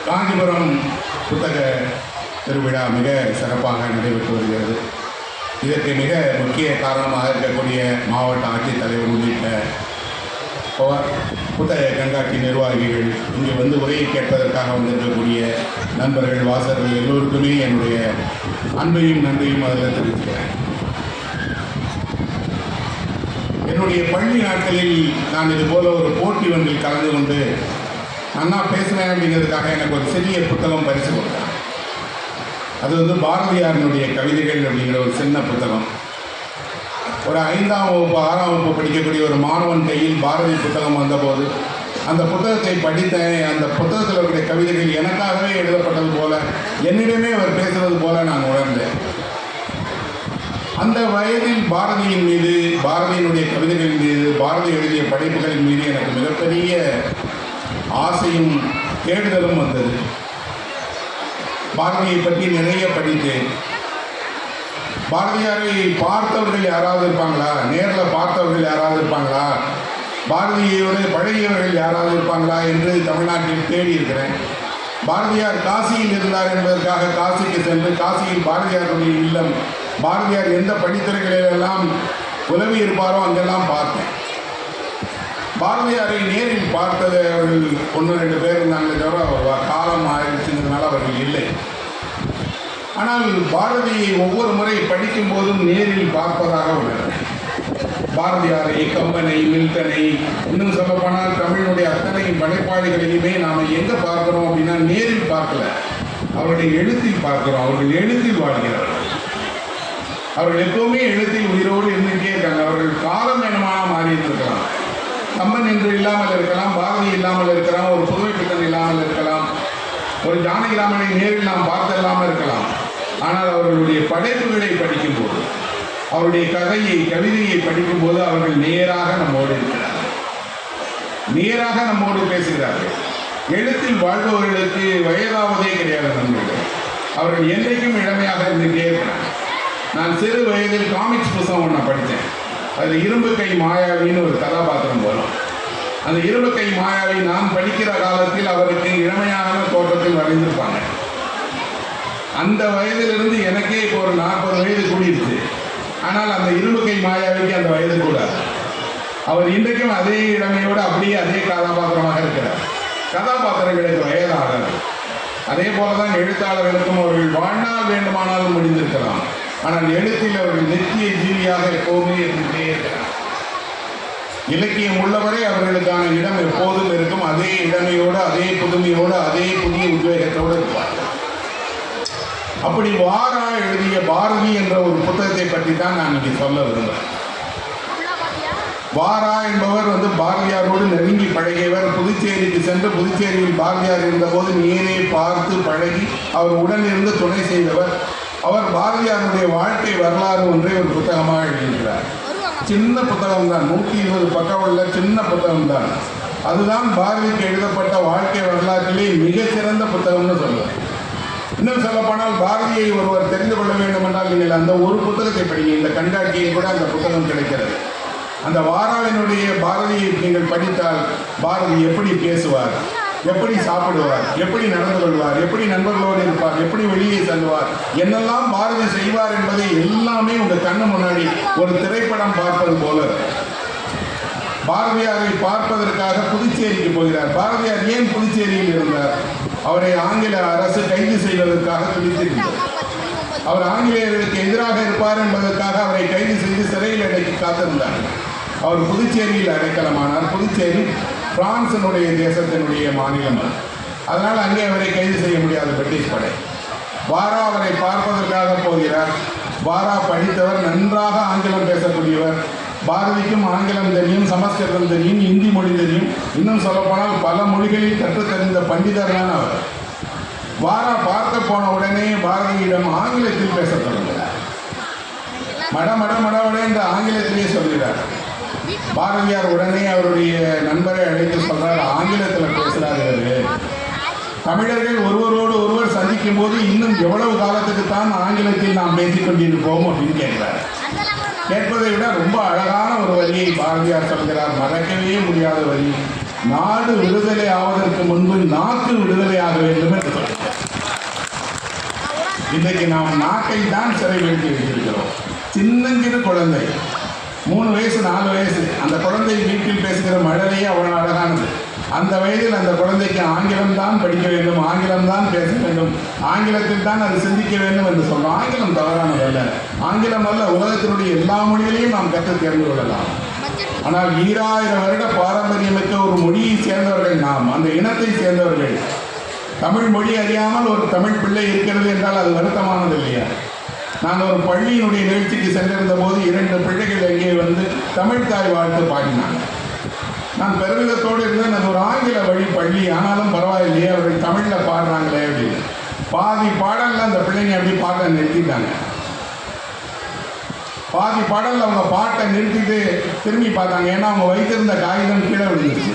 காஞ்சிபுரம் புத்தக திருவிழா மிக சிறப்பாக நடைபெற்று வருகிறது. இதற்கு மிக முக்கிய காரணமாக இருக்கக்கூடிய மாவட்ட ஆட்சித்தலைவர் உள்ளிட்ட புத்தக கண்காட்சி நிர்வாகிகள், இங்கு வந்து உரையை கேட்பதற்காக வந்திருக்கக்கூடிய நண்பர்கள், வாசகர்கள் எல்லோருக்குமே என்னுடைய அன்பையும் நன்றியும் அதில் தெரிவிக்கிறேன். என்னுடைய பள்ளி நாட்களில் நான் இதுபோல் ஒரு போட்டி ஒன்றில் கலந்து கொண்டு அண்ணா பேசுகிறேன் அப்படிங்கிறதுக்காக எனக்கு ஒரு சிறிய புத்தகம் பரிசு கொடுத்தேன். அது வந்து பாரதியாரினுடைய கவிதைகள் அப்படிங்கிற ஒரு சின்ன புத்தகம். ஒரு 5ஆம் வகுப்பு 6ஆம் வகுப்பு படிக்கக்கூடிய ஒரு மாணவன் கையில் பாரதி புத்தகம் வந்தபோது அந்த புத்தகத்தை படித்தேன். அந்த புத்தகத்தில் இருக்கிற கவிதைகள் எனக்காகவே எழுதப்பட்டது போல, என்னிடமே அவர் பேசுவது போல நான் உணர்ந்தேன். அந்த வயதில் பாரதியின் மீது, பாரதியினுடைய கவிதைகளின் மீது, பாரதி எழுதிய படைப்புகளின் மீது எனக்கு மிகப்பெரிய ஆசையும் தேடுதலும் வந்தது. பாரதியை பற்றி நிறைய படித்தேன். பாரதியாரை பார்த்தவர்கள் யாராவது இருப்பாங்களா, நேரில் பார்த்தவர்கள் யாராவது இருப்பாங்களா, பாரதியோடு பழகியவர்கள் யாராவது இருப்பாங்களா என்று தமிழ்நாட்டில் தேடி இருக்கிறேன். பாரதியார் காசியில் இருந்தார் என்பதற்காக காசிக்கு சென்று காசியில் பாரதியாருடைய இல்லம், பாரதியார் எந்த படித்துறைகளிலெல்லாம் உலவி இருப்பாரோ அங்கெல்லாம் பார்த்தேன். பாரதியாரை நேரில் பார்த்தது அவர்கள் 1-2 பேர் இருந்தாங்களே தவிர காலம் ஆயிடுச்சுங்கிறதுனால அவர்கள் இல்லை. ஆனால் பாரதியை ஒவ்வொரு முறை படிக்கும் போதும் நேரில் பார்ப்பதாக உள்ளது. பாரதியாரை, கம்பனை, மில்டனை, இன்னும் சொல்லப்போனால் தமிழினுடைய அத்தனை படைப்பாளிகளையுமே நாம் எங்கே பார்க்குறோம் அப்படின்னா நேரில் பார்க்கல, அவருடைய எழுத்தில் பார்க்குறோம். அவர்கள் எழுத்தில் வாழ்கிறார்கள். அவர்கள் எப்பவுமே எழுத்தில் உயிரோடு இருந்துகிட்டே இருக்காங்க. அவர்கள் காலம் வேணுமானால் மாறி இருந்திருக்கலாம். கம்பன் என்று இல்லாமல் இருக்கலாம், பாரதி இல்லாமல் இருக்கலாம், ஒரு புதுமை பித்தன் இல்லாமல் இருக்கலாம், ஒரு ஜானகிராமனை நேரில் நாம் பார்த்தில்லாமல் இருக்கலாம். ஆனால் அவர்களுடைய படைப்புகளை படிக்கும்போது, அவருடைய கதையை, கவிதையை படிக்கும்போது அவர்கள் நேராக நம்மோடு இருக்கிறார்கள், நேராக நம்மோடு பேசுகிறார்கள். எழுத்தில் வாழ்பவர்களுக்கு வயதாவதே கிடையாது நண்பர்கள். அவர்கள் என்றைக்கும் இளமையாக இருந்துகிட்டே இருக்கிறாங்க. நான் சிறு வயதில் காமிக்ஸ் புத்தகம் ஒன்று படித்தேன். அதில் இரும்பு கை மாயாவின்னு ஒரு கதாபாத்திரம் வரும். அந்த இரும்பு கை மாயாவி நான் படிக்கிற காலத்தில் அவருக்கு இளமையான தோற்றத்தில் வரைந்திருப்பாங்க. அந்த வயதிலிருந்து எனக்கே இப்போ ஒரு 40 வயது கூடியிருச்சு. ஆனால் அந்த இரும்பு கை மாயாவிக்கு அந்த வயது கூடாது. அவர் இன்றைக்கும் அதே இளமையோடு அப்படியே அதே கதாபாத்திரமாக இருக்கிறார். கதாபாத்திரங்களுக்கு வயதாகாது. அதே போலதான் எழுத்தாளர்களுக்கும் அவர்கள் வாழ்நாள் வேண்டுமானாலும் முடிந்திருக்கலாம். ஆனால் எழுத்தில் அவர்கள் நித்திய ஜீவியாக எப்போதுமே இருந்துகிட்டே இருக்கிறார். இலக்கியம் உள்ளவரை அவர்களுக்கான இடம் எப்போதும் இருக்கும். அதே இளமையோடு, அதே புதுமையோடு, அதே புதிய உத்வேகத்தோடு இருப்பார்கள். அப்படி வாரா எழுதிய பாரதி என்ற ஒரு புத்தகத்தை பற்றி தான் நான் இங்கே சொல்ல விரும்புகிறேன். வாரா என்பவர் வந்து பாரதியாரோடு நெருங்கி பழகியவர். புதுச்சேரிக்கு சென்று புதுச்சேரியில் பாரதியார் இருந்தபோது நேரே பார்த்து பழகி அவர் உடன் இருந்து துணை செய்தவர். அவர் பாரதியாருடைய வாழ்க்கை வரலாறு ஒன்றை ஒரு புத்தகமாக எழுதியிருக்கிறார். சின்ன புத்தகம் தான், 120 பக்கம் உள்ள சின்ன புத்தகம் தான். அதுதான் பாரதிக்கு எழுதப்பட்ட வாழ்க்கை வரலாற்றிலே மிகச்சிறந்த புத்தகம்னு சொல்லுவார். இன்னும் சொல்லப்போனால் பாரதியை ஒருவர் தெரிந்து கொள்ள வேண்டும் என்றால் நீங்கள் அந்த ஒரு புத்தகத்தை படிங்க. இந்த கண்காட்சியை கூட அந்த புத்தகம் கிடைக்கிறது. அந்த வாராவினுடைய பாரதியை நீங்கள் படித்தால் பாரதி எப்படி பேசுவார், எப்படி சாப்பிடுவார், எப்படி நடந்து கொள்வார், எப்படி நண்பர்களோடு இருப்பார், எப்படி வெளியே செல்வார், என்னெல்லாம் பாரதி செய்வார் என்பதை எல்லாமே உங்கள் கண்ணு முன்னாடி ஒரு திரைப்படம் பார்ப்பது போல. பாரதியாரை பார்ப்பதற்காக புதுச்சேரிக்கு போகிறார். பாரதியார் ஏன் புதுச்சேரியில் இருந்தார்? அவரை ஆங்கில அரசு கைது செய்வதற்காக துடித்திருந்தார். அவர் ஆங்கிலேயர்களுக்கு எதிராக இருப்பார் என்பதற்காக அவரை கைது செய்து சிறையில் அடைக்கி காத்திருந்தார். அவர் புதுச்சேரியில் அடைக்கலமானார். புதுச்சேரி பிரான்சினுடைய தேசத்தினுடைய மாநிலம். அதனால் அங்கே அவரை கைது செய்ய முடியாது பிரிட்டிஷ் படை. வாரா அவரை பார்ப்பதற்காக போகிறார். வாரா படித்தவர், நன்றாக ஆங்கிலம் பேசக்கூடியவர். பாரதிக்கும் ஆங்கிலம் தெரியும், சமஸ்கிருதம் தெரியும், இந்தி மொழி தெரியும். இன்னும் சொல்லப்போனால் பல மொழிகளில் கற்றுத்தறிந்த பண்டிதர் தான் அவர். வாரா பார்க்க போன உடனே பாரதியிடம் ஆங்கிலத்தில் பேச தொடங்குகிறார். மட என்ற ஆங்கிலத்திலே சொல்கிறார். பாரதியார் உடனே அவருடைய நண்பரை அழைத்து சொல்றார், ஆங்கிலத்தில் பேசுகிறார்கள். தமிழர்கள் ஒருவரோடு ஒருவர் சந்திக்கும் போது இன்னும் எவ்வளவு காலத்துக்கு தான் ஆங்கிலத்தில் நாம் பேசிக் கொண்டிருப்போம் அப்படின்னு கேட்கிறார். கேட்பதை விட ரொம்ப அழகான ஒரு வரியை பாரதியார் சொல்கிறார், மறக்கவே முடியாத வரி. நாடு விடுதலை ஆவதற்கு முன்பு நாக்கு விடுதலை ஆக வேண்டும் என்று சொல்கிறார். இன்றைக்கு நாம் நாக்கை தான் சிறை வைத்து வைத்திருக்கிறோம். சின்னஞ்சிறு குழந்தை 3 வயசு 4 வயசு, அந்த குழந்தை வீட்டில் பேசுகிற மழலையே அவ்வளவு அழகானது. அந்த வயதில் அந்த குழந்தைக்கு ஆங்கிலம் தான் படிக்க வேண்டும், ஆங்கிலம் தான் பேச வேண்டும், ஆங்கிலத்தில் தான் அது சிந்திக்க வேண்டும் என்று சொல்றோம். ஆங்கிலம் தவறானதல்ல, ஆங்கிலம் அல்ல, உலகத்தினுடைய எல்லா மொழிகளையும் நாம் கற்று தேர்ந்து கொள்ளலாம். ஆனால் 2000 வருட பாரம்பரியமிக்க ஒரு மொழியை சேர்ந்தவர்கள் நாம், அந்த இனத்தை சேர்ந்தவர்கள். தமிழ் மொழி அறியாமல் ஒரு தமிழ் பிள்ளை இருக்கிறது என்றால் அது வருத்தமானது இல்லையா? நான் ஒரு பள்ளியினுடைய நிகழ்ச்சிக்கு சென்றிருந்த போது 2 பிள்ளைகள் எங்கே வந்து தமிழ் தாய் வாழ்த்து பாடினாங்க. நான் பெருமிதத்தோடு இருந்தேன். அது ஒரு ஆங்கில வழி பள்ளி, ஆனாலும் பரவாயில்லையே, அவர்கள் தமிழில் பாடுறாங்களே அப்படின்னு. பாதி பாடலில் அந்த பிள்ளைங்க அப்படி பாட்டை நிறுத்திட்டாங்க. பாதி பாடலில் அவங்க பாட்டை நிறுத்திட்டு திரும்பி பார்த்தாங்க. ஏன்னா அவங்க வைத்திருந்த காகிதம் கீழே விழுந்துச்சு.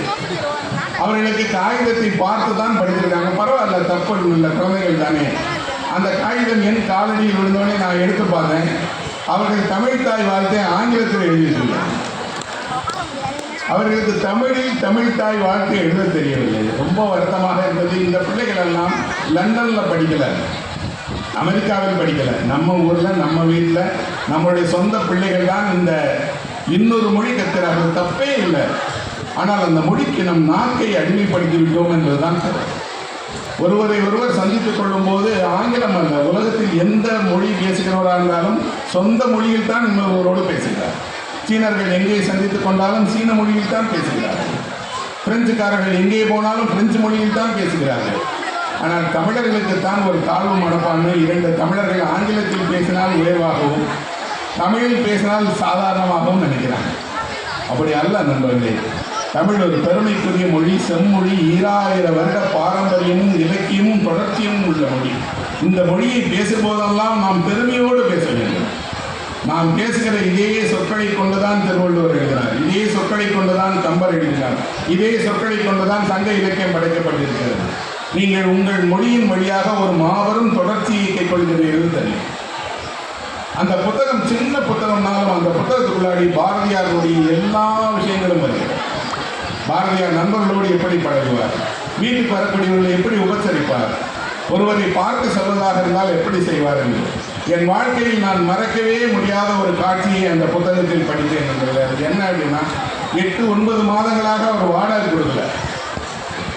அவர்களுக்கு காகிதத்தை பார்த்து தான் படிச்சிருக்காங்க. பரவாயில்ல, தப்பு இல்லை, குழந்தைகள் தானே. அந்த காகிதம் என் காலடியில் விழுந்தோடனே நான் எடுத்து பார்த்தேன். அவர்கள் தமிழ் தாய் வாழ்த்தை ஆங்கிலத்தில் எழுதியிருந்தாங்க. அவர்களுக்கு தமிழில் தமிழ் தாய் வாழ்க்கை எழுத தெரியவில்லை. ரொம்ப வருத்தமாக இருந்தது. இந்த பிள்ளைகள் எல்லாம் லண்டனில் படிக்கலை, அமெரிக்காவில் படிக்கலை, நம்ம ஊரில் நம்ம வீட்டில் நம்மளுடைய சொந்த பிள்ளைகள் தான் இந்த இன்னொரு மொழி கற்கிறார்கள். தப்பே இல்லை. ஆனால் அந்த மொழிக்கு நம் நாக்கை அடிமைப்படுத்தி விட்டோம் என்பதுதான் சரி. ஒருவரை ஒருவர் சந்தித்துக் கொள்ளும் போது ஆங்கிலம் அல்ல, உலகத்தில் எந்த மொழி பேசுகிறவராக இருந்தாலும் சொந்த மொழியில் தான் இன்னொருவரோடு பேசுகிறார். சீனர்கள் எங்கே சந்தித்துக் கொண்டாலும் சீன மொழியில் தான் பேசுகிறார்கள். பிரெஞ்சுக்காரர்கள் எங்கே போனாலும் பிரெஞ்சு மொழியில் தான் பேசுகிறார்கள். ஆனால் தமிழர்களுக்கு தான் ஒரு தாழ்வு மனப்பான்மை. 2 தமிழர்கள் ஆங்கிலத்தில் பேசினால் உயர்வாகவும் தமிழில் பேசினால் சாதாரணமாகவும் நினைக்கிறாங்க. அப்படி அல்ல நண்பர்களே. தமிழ் ஒரு பெருமைக்குரிய மொழி, செம்மொழி, 2000 வருட பாரம்பரியமும் இலக்கியமும் தொடர்ச்சியும் உள்ள மொழி. இந்த மொழியை பேசும்போதெல்லாம் நாம் பெருமையோடு பேச வேண்டும். நாம் பேசுகிற இதே சொற்களை கொண்டுதான் திருவள்ளுவர் எழுதினார், இதே சொற்களை கொண்டுதான் கம்பர் எழுதினார், இதே சொற்களை கொண்டுதான் சங்க இலக்கியம் படைக்கப்பட்டிருக்கிறது. நீங்கள் உங்கள் மொழியின் வழியாக ஒரு மாபெரும் தொடர்ச்சியை கைக்கொள்கிறீர்கள் தெரியும். அந்த புத்தகம் சின்ன புத்தகம்னாலும் அந்த புத்தகத்துக்குள்ளாடி பாரதியாருடைய எல்லா விஷயங்களும் வருகிறது. பாரதியார் நண்பர்களோடு எப்படி பழகுவார், வீட்டுக்கு வரக்கூடியவர்களை எப்படி உபசரிப்பார், ஒருவரை பார்த்து சொல்வதாக இருந்தால் எப்படி செய்வார் என்று என் வாழ்க்கையில் நான் மறக்கவே முடியாத ஒரு காட்சியை அந்த புத்தகத்தில் படித்தேன் என்றது. அது என்ன அப்படின்னா, 8-9 மாதங்களாக அவர் வாடகை கொடுக்கல.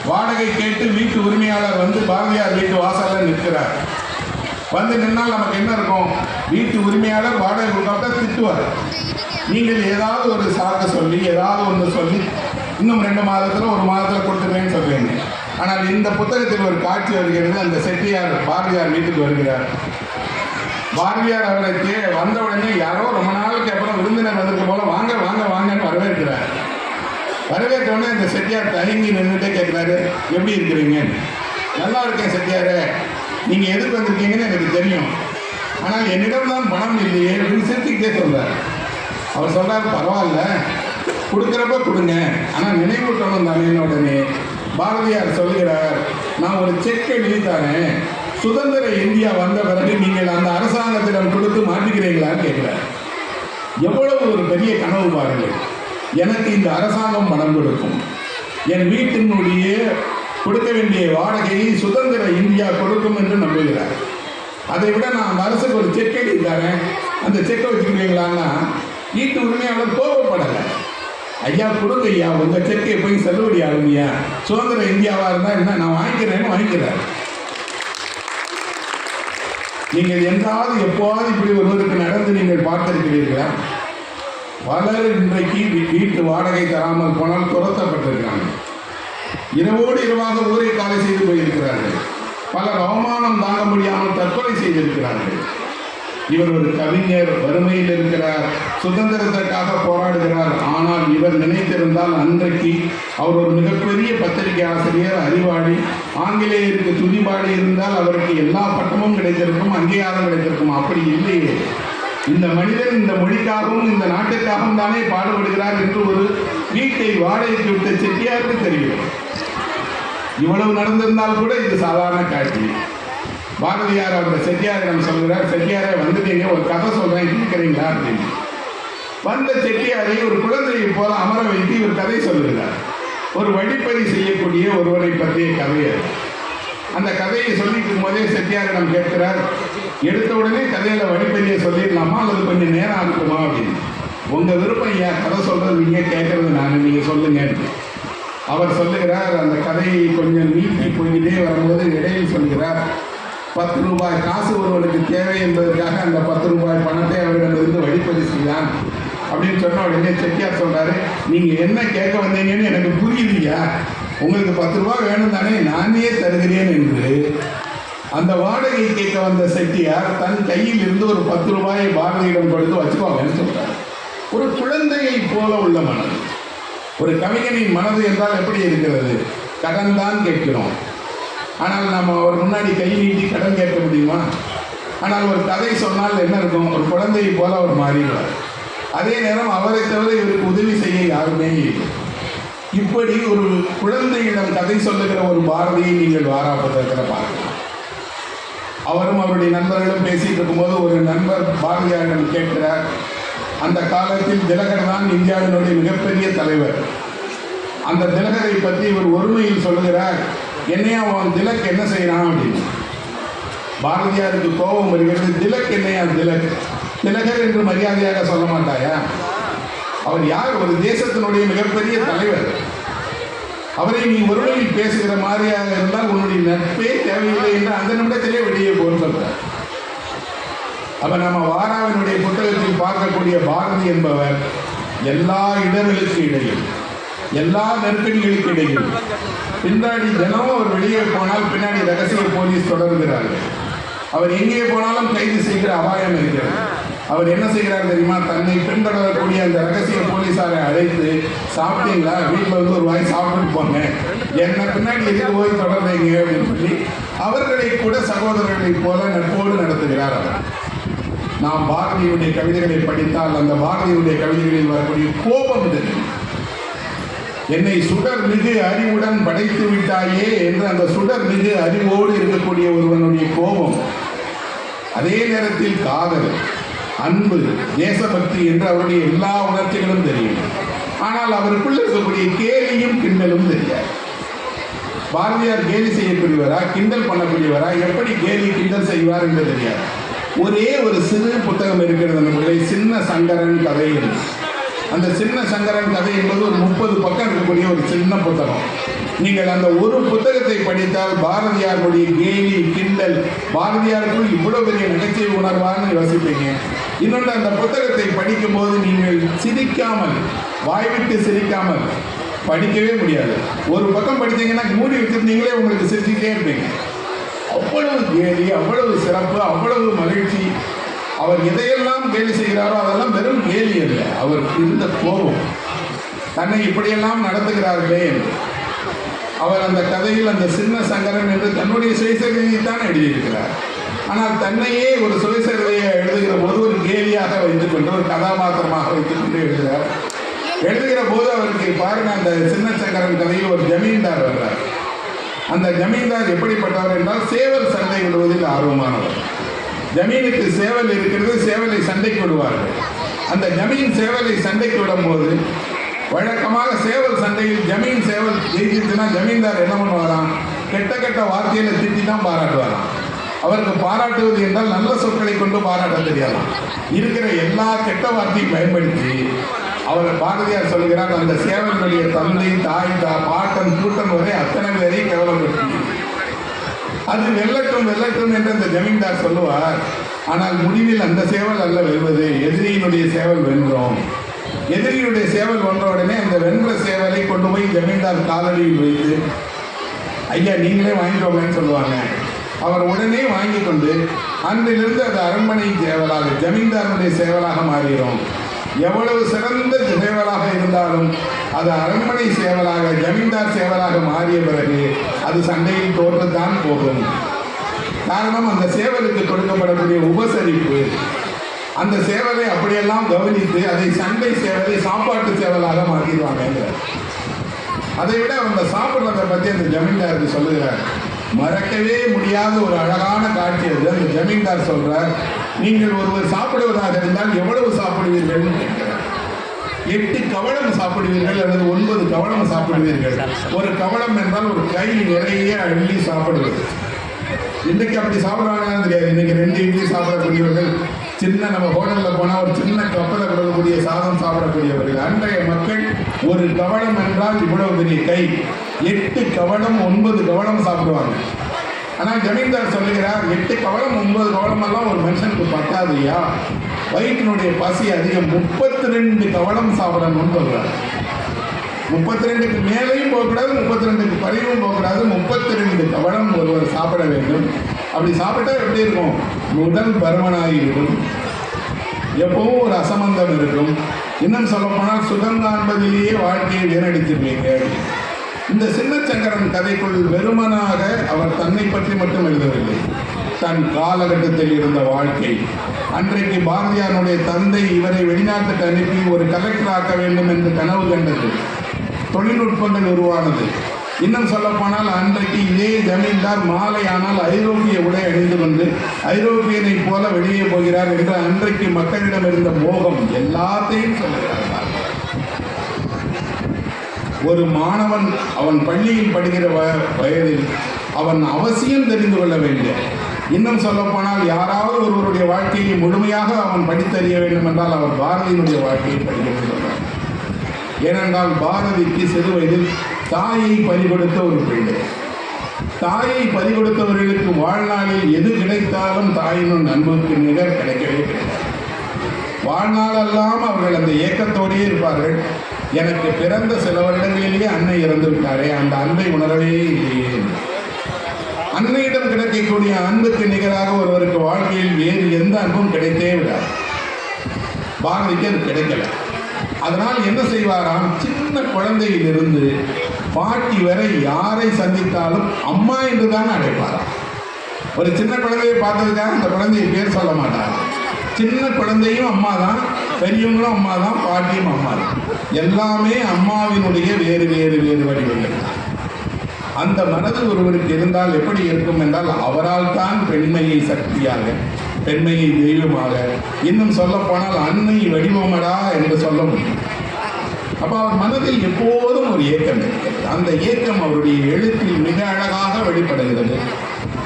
வாடகை கேட்டு வீட்டு உரிமையாளர் வந்து பாரதியார் வீட்டு வாசலில் நிற்கிறார். வந்து நின்னால் நமக்கு என்ன இருக்கும்? வீட்டு உரிமையாளர் வாடகை கொடுக்காம திட்டுவார். நீங்கள் ஏதாவது ஒரு சாக்க சொல்லி ஏதாவது ஒன்று சொல்லி இன்னும் 2 மாதத்தில் 1 மாதத்தில் கொடுத்துருவேன்னு சொல்லுவீங்க. ஆனால் இந்த புத்தகத்தில் ஒரு காட்சி வருகிறது. அந்த செட்டியார் பாரதியார் வீட்டுக்கு வருகிறார். பாரதியார் அவரை வந்த உடனே யாரோ ரொம்ப நாளுக்கு அப்புறம் விருந்தினர் வந்திருக்க போல வாங்க வாங்க வாங்கன்னு வரவேற்கிறார். வரவேற்ற உடனே இந்த செட்டியார் தயங்கி நின்றுட்டே கேட்குறாரு, எப்படி இருக்கிறீங்க? நல்லா இருக்கேன் செட்டியாரே, நீங்கள் எதுக்கு வந்திருக்கீங்கன்னு எனக்கு தெரியும், ஆனால் என்னிடம் தான் பணம் இல்லையே அப்படின்னு சிரிச்சுக்கிட்டே சொல்கிறார். அவர் சொல்கிறார், பரவாயில்ல கொடுக்குறப்ப கொடுங்க, ஆனால் நினைவூட்டணும் தானே. உடனே பாரதியார் சொல்கிறார், நான் ஒரு செக் எழுதித்தானேன், சுதந்திர இந்தியா வந்த பிறகு நீங்கள் அந்த அரசாங்கத்திடம் கொடுத்து மாற்றிக்கிறீங்களான்னு கேட்கிறார். எவ்வளவு ஒரு பெரிய கனவு பாருங்கள். எனக்கு இந்த அரசாங்கம் பணம் கொடுக்கும், என் வீட்டினுடைய கொடுக்க வேண்டிய வாடகையை சுதந்திர இந்தியா கொடுக்கும் என்று நம்புகிறார். அதை விட நான் அந்த அரசுக்கு ஒரு செக் எழுதித்தாரேன், அந்த செக்கை வச்சுக்கிறீங்களான்னா வீட்டு உரிமையாளர் கோபப்படலை. ஐயா கொடுங்க ஐயா, உங்கள் செக்கை போய் செல்லுபடி ஆகுங்கய்யா, சுதந்திர இந்தியாவாக இருந்தால் என்ன நான் வாங்கிக்கிறேன்னு வாங்கிக்கிறார். நீங்கள் என்றாவது எப்போது இப்படி ஒருவருக்கு நடந்து நீங்கள் பார்த்திருக்கிறீர்களா? பலர் இன்றைக்கு வீட்டு வாடகை தராமல் போனால் துரத்தப்பட்டிருக்கிறாங்க. இரவோடு இரவாக ஊரை காலை செய்து போயிருக்கிறார்கள். பலர் அவமானம் தாங்க முடியாமல் தற்கொலை செய்திருக்கிறார்கள். இவர் ஒரு கவிஞர், வறுமையில் இருக்கிறார், சுதந்திரத்திற்காக போராடுகிறார். ஆனால் இவர் நினைத்திருந்தால் அன்றைக்கு அவர் ஒரு மிகப்பெரிய பத்திரிகை ஆசிரியர், அறிவாளி, ஆங்கிலேயருக்கு துதிபாடி இருந்தால் அவருக்கு எல்லா பட்டமும் கிடைத்திருக்கும், அங்கீகாரம் கிடைத்திருக்கும். அப்படி இல்லையே. இந்த மனிதன் இந்த மொழிக்காகவும் இந்த நாட்டுக்காகவும் தானே பாடுபடுகிறார் என்று ஒரு வீட்டை வாடகைக்கு விட்ட செட்டியாருக்கு தெரியும். இவ்வளவு நடந்திருந்தால் கூட இது சாதாரண காட்சி. பாரதியார் அந்த செட்டியாரிடம் சொல்கிறார், செட்டியாரே வந்துட்டீங்க, ஒரு கதை சொல்றேன் கேட்குறீங்களா அப்படின்னு. வந்த செட்டியாரை ஒரு குழந்தையை போல அமர வைத்து இவர் கதை சொல்லுகிறார். ஒரு வழிப்பறி செய்யக்கூடிய ஒருவரை பற்றிய கதை அது. அந்த கதையை சொல்லிட்டு இருக்கும்போதே செட்டியாரிடம் கேட்கிறார், எடுத்த உடனே கதையில வழிப்பறியை சொல்லிடலாமா அல்லது கொஞ்சம் நேரம் ஆகுமா அப்படின்னு. உங்க விருப்பம் ஐயா, கதை சொல்றது நீங்க, கேட்கறது நான், நீங்க சொல்லுங்க. அவர் சொல்லுகிறார், அந்த கதையை கொஞ்சம் நீட்டி போய்கிட்டே வரும்போது இடையில் சொல்கிறார், 10 ரூபாய் காசு ஒருவனுக்கு தேவை என்பதற்காக அந்த 10 ரூபாய் பணத்தை அவரிடமிருந்து வழிப்பறி செய்தான் அப்படின்னு சொன்ன உடனே செட்டியார் சொல்றாரு, நீங்க என்ன கேட்க வந்தீங்கன்னு எனக்கு புரியுதுயா, உங்களுக்கு 10 ரூபாய் வேணும் தானே, நானே தருகிறேன் என்று அந்த வாடகை கேட்க வந்த செட்டியார் தன் கையில் இருந்து ஒரு 10 ரூபாயை பாரதியிடம் கொடுத்து வச்சுக்கோங்கன்னு சொல்றாரு. ஒரு குழந்தையை போல உள்ள மனது. ஒரு கவிஞனின் மனது என்றால் எப்படி இருக்கிறது? கடன் தான் கேட்கிறோம், ஆனால் நாம் அவர் முன்னாடி கை நீட்டி கடன் கேட்க முடியுமா? ஆனால் ஒரு கதை சொன்னால் என்ன இருக்கும்? ஒரு குழந்தையை போல அவர் மாறிடுவார். அதே நேரம் அவரை தவிர இவருக்கு உதவி செய்ய யாருமே இல்லை. இப்படி ஒரு குழந்தையிடம் கதை சொல்லுகிற ஒரு பாரதியை நீங்கள் வாராபுரத்தில் பார்க்கலாம். அவரும் அவருடைய நண்பர்களும் பேசிட்டு இருக்கும்போது ஒரு நண்பர் பாரதியாரிடம் கேட்கிறார், அந்த காலத்தில் திலகர் தான் இந்தியாவினுடைய மிகப்பெரிய தலைவர். அந்த திலகரை பற்றி இவர் ஒருமையில் சொல்லுகிறார், என்னையா அவன் திலக் என்ன செய்யறான் அப்படின்னு. பாரதியாருக்கு கோபம் வருகிறது, திலக் என்னையா திலக், திலகர் என்று மரியாதையாக சொல்ல மாட்டாயா? அவர் யார்? ஒரு தேசத்தினுடைய மிகப்பெரிய தலைவர். அவரை நீ ஒருமையில் பேசுகிற மாதிரியாக இருந்தால் உன்னுடைய நட்பே தேவையில்லை என்று அந்த நிமிடத்திலே வெளியே போன்னு சொல்றார். அப்ப நம்ம வாராவினுடைய புத்தகத்தில் பார்க்கக்கூடிய பாரதி என்பவர் எல்லா இடர்களுக்கு இடையில், எல்லா நெருக்கடிகளுக்கு இடையில், பின்னாடி தினமும் அவர் வெளியே போனால் பின்னாடி ரகசிய போலீஸ் தொடர்கிறார்கள். அவர் எங்கே போனாலும் கைது செய்கிற அபாயம் இருக்கிறது. அவர் என்ன செய்கிறார் தெரியுமா? தன்னை பின்தொடரக்கூடிய அந்த ரகசிய போலீஸாரை அழைத்து, சாப்பிட்டீங்களா, வீட்டில் வந்து ஒரு வாய் சாப்பிட்டு போங்க, என்ன பின்னாடி எதுக்கு போய் தொடர்றீங்க அப்படின்னு சொல்லி அவர்களை கூட சகோதரர்களைப் போல நட்போடு நடத்துகிறார் அவர். நாம் பாரதியுடைய கவிதைகளை படித்தால் அந்த பாரதியுடைய கவிதைகளில் வரக்கூடிய கோபம் தெரியும். என்னை சுடர் மிகு அறிவுடன் படைத்து விட்டாயே என்று அந்த சுடர் மிகு அறிவோடு இருக்கக்கூடிய ஒருவனுடைய கோபம், அதே நேரத்தில் காதல், அன்பு, தேசபக்தி என்று அவருடைய எல்லா உணர்ச்சிகளும் தெரியும். ஆனால் அவருக்குள்ள இருக்கக்கூடிய கேலியும் கிண்டலும் தெரியாது. பாரதியார் கேலி செய்யக்கூடியவரா, கிண்டல் பண்ணக்கூடியவரா, எப்படி கேலி கிண்டல் செய்வார் என்று தெரியாது. ஒரே ஒரு சிறு புத்தகம் இருக்கிறது நம்முடைய சின்ன சங்கரன் கதை. அந்த சின்ன சங்கரன் கதை என்பது ஒரு 30 பக்கம் இருக்கக்கூடிய ஒரு சின்ன புத்தகம். நீங்கள் அந்த ஒரு புத்தகத்தை படித்தால் பாரதியாருடைய கேலி கிண்டல், பாரதியாருக்குள் இவ்வளவு பெரிய நகைச்சுவை உணர்வான்னு யோசிப்பீங்க. இன்னொன்று, அந்த புத்தகத்தை படிக்கும் போது நீங்கள் சிரிக்காமல், வாய்விட்டு சிரிக்காமல் படிக்கவே முடியாது. ஒரு பக்கம் படித்தீங்கன்னா மூடி வச்சிருந்தீங்களே உங்களுக்கு சிரிச்சுக்கிட்டே இருப்பீங்க. அவ்வளவு கேலி, அவ்வளவு சிறப்பு, அவ்வளவு மகிழ்ச்சி. அவர் எதையெல்லாம் கேலி செய்கிறாரோ அதெல்லாம் வெறும் கேலி அல்ல, அவருக்கு இருந்த கோபம், தன்னை இப்படியெல்லாம் நடத்துகிறார்களே என்று. அவர் அந்த கதையில் அந்த சின்ன சங்கரன் என்று தன்னுடைய சுயசரிதையைத்தான் எழுதியிருக்கிறார். ஆனால் தன்னையே ஒரு சுயசரிதையை எழுதுகிற போது ஒரு கேலியாக வைத்துக்கொண்டு, ஒரு கதாபாத்திரமாக வைத்துக்கொண்டு எழுதுகிறார். எழுதுகிற போது அவருக்கு பாருங்க, அந்த சின்ன சங்கரன் கதையில் ஒரு ஜமீன்தார் வர்றார். அந்த ஜமீன்தார் எப்படிப்பட்டவர் என்றால் சேவல் சண்டை விடுவதில் ஆர்வமானவர். ஜமீனுக்கு சேவல் இருக்கிறது, சேவலை சண்டைக்கு விடுவார்கள். அந்த ஜமீன் சேவலை சண்டைக்கு விடும் போது வழக்கமாக சேவல் சண்டையில் ஜமீன் சேவல் ஜெயிச்சிருச்சுன்னா ஜமீன்தார் என்ன பண்ணுவாராம்? கெட்ட கெட்ட வார்த்தையில திட்டி தான் பாராட்டுவாராம். அவருக்கு பாராட்டுவது என்றால் நல்ல சொற்களை கொண்டு பாராட்ட தெரியாதாம். இருக்கிற எல்லா கெட்ட வார்த்தையும் பயன்படுத்தி அவர் பாரதியார் சொல்கிறார், அந்த சேவலுடைய தந்தை, தாய், பாட்டன், கூட்டன் வரை அத்தனை பேரையும் கேவலப்படுத்தி அது வெல்லட்டும் வெல்லட்டும் என்று அந்த ஜமீன்தார் சொல்லுவார். ஆனால் முடிவில் அந்த சேவல் அல்ல வெல்வது, எதிரியினுடைய சேவல் வென்றோம். எதிரியுடைய சேவல் வென்ற உடனே அந்த வென்ற சேவலை கொண்டு போய் ஜமீன்தார் காலடியில் வைத்து, ஐயா நீங்களே வாங்கிக்கோங்கன்னு சொல்லுவாங்க. அவர் உடனே வாங்கி கொண்டு அன்றிலிருந்து அது அரண்மனை சேவலாக, ஜமீன்தாருடைய சேவலாக மாறுகிறோம். எவ்வளவு சிறந்த சேவலாக இருந்தாலும் அது அரண்மனை சேவலாக, ஜமீன்தார் சேவலாக மாறிய பிறகு அது சண்டையில் தோற்றுத்தான் போகும். காரணம், அந்த சேவலுக்கு கொடுக்கப்படக்கூடிய உபசரிப்பு. அந்த சேவலை அப்படியெல்லாம் கவனித்து அதை சண்டை சேவலை சாப்பாட்டு சேவலாக மாற்றிடுவாங்க. அதை விட அவங்க சாப்பிட்றதை பற்றி அந்த ஜமீன்தாருக்கு சொல்லுகிறார். மறக்கவே முடியாத ஒரு அழகான காட்சி அது. அந்த ஜமீன்தார் சொல்றார், நீங்கள் ஒருவர் சாப்பிடுவதாக இருந்தால் எவ்வளவு சாப்பிடுவீர்கள்னு கேட்கிறார். 8 கவளம் சாப்பிடுவீர்கள் அல்லது 9 கவளம் சாப்பிடுவீர்கள். ஒரு கவளம் என்றால் ஒரு கை நிறைய அள்ளி சாப்பிடுவது. இன்றைக்கு அப்படி சாப்பிடுவாங்கன்னு தெரியாது. இன்னைக்கு 2 இட்லி சாப்பிடக்கூடியவர்கள், சின்ன நம்ம ஹோட்டலில் போனால் ஒரு சின்ன கப்பலை கொடுக்கக்கூடிய சாதம் சாப்பிடக்கூடியவர்கள். அன்றைய மக்கள் ஒரு கவளம் என்றால் இவ்வளவு பெரிய கை, 8 கவளம் 9 கவளம் சாப்பிடுவாங்க. ஆனால் ஜமீன்தார் சொல்லுகிறார், 8 கவளம் 9 கவளம் எல்லாம் ஒரு மனுஷனுக்கு பத்தாதையா, வயிற்றினுடைய பசி அதிகம், 32 கவளம் சாப்பிடணும்னு சொல்றார். 32க்கு மேலேயும் போகக்கூடாது, 32க்கு குறைவும் போகக்கூடாது, 32 கவளம் ஒருவர் சாப்பிட வேண்டும். அப்படி சாப்பிட்டா எப்படி இருக்கும்? உடல் பருமனாகிவிடும், எப்பவும் ஒரு அசமந்தம் இருக்கும். இன்னும் சொல்லப்போனால் சுகம் காண்பதிலேயே வாழ்க்கையை வீணடித்திருவீங்க. இந்த சின்னச்சங்கரன் கதைக்குள் வெறுமனாக அவர் தன்னை பற்றி மட்டும் எழுதவில்லை, தன் காலகட்டத்தில் இருந்த வாழ்க்கை. அன்றைக்கு பாரதியாருடைய தந்தை இவரை வெளிநாட்டுக்கு அனுப்பி ஒரு கலெக்டர் ஆக்க வேண்டும் என்று கனவு கண்டது. தொழில்நுட்பங்கள் உருவானது. இன்னும் சொல்லப்போனால் அன்றைக்கு இதே ஜமீன்தார் மாலை ஆனால் ஐரோப்பிய உடை அணிந்து கொண்டு ஐரோப்பியனை போல வெளியே போகிறார் என்று அன்றைக்கு மக்களிடம் இருந்த மோகம் எல்லாத்தையும் சொல்லுகிறார். ஒரு மாணவன் அவன் பள்ளியில் படிக்கிற வயதில் அவன் அவசியம் தெரிந்து கொள்ள வேண்டிய, இன்னும் சொல்லப்போனால் யாராவது ஒருவருடைய வாழ்க்கையை முழுமையாக அவன் படித்தறிய வேண்டும் என்றால் அவர் பாரதியினுடைய வாழ்க்கையை படிக்க வேண்டும். ஏனென்றால் பாரதிக்கு சிறு வயதில் தாயை பறிகொடுத்த ஒரு பிள்ளை. தாயை பறிகொடுத்தவர்களுக்கு வாழ்நாளில் எது கிடைத்தாலும் தாயினும் அன்புக்கு நிகர் கிடைக்கவே கிடையாது. வாழ்நாளெல்லாம் அவர்கள் அந்த ஏக்கத்தோடையே இருப்பார்கள். எனக்கு பிறந்த சில வருடங்களிலேயே அன்னை இறந்து விட்டாரே, அந்த அன்பை உணரவே இல்லையே. அன்னையிடம் கிடைக்கக்கூடிய அன்புக்கு நிகராக ஒருவருக்கு வாழ்க்கையில் வேறு எந்த அன்பும் கிடைத்தே விடாது. பாரதிக்கு அது கிடைக்கல. அதனால் என்ன செய்வாராம், சின்ன குழந்தையிலிருந்து பாட்டி வரை யாரை சந்தித்தாலும் அம்மா என்று தான் அழைப்பாராம். ஒரு சின்ன குழந்தையை பார்த்ததுக்காக அந்த குழந்தைய பேர் சொல்ல மாட்டார். சின்ன குழந்தையும் அம்மா தான், பெரியவங்களும் அம்மா தான், பாட்டியும் அம்மா தான். எல்லாமே அம்மாவினுடைய வேறு வேறு வேறு வடிவங்கள். அந்த மனது ஒருவருக்கு இருந்தால் எப்படி இருக்கும் என்றால், அவரால் தான் பெண்மையை சக்தியாக, பெண்மையை தெய்வமாக, இன்னும் சொல்ல போனால் அன்னை வடிவமடா என்று சொல்ல முடியும். அப்போ அவர் மனதில் எப்போதும் ஒரு ஏக்கம் இருக்கிறது. அந்த ஏக்கம் அவருடைய எழுத்தில் மிக அழகாக வெளிப்படுகிறது.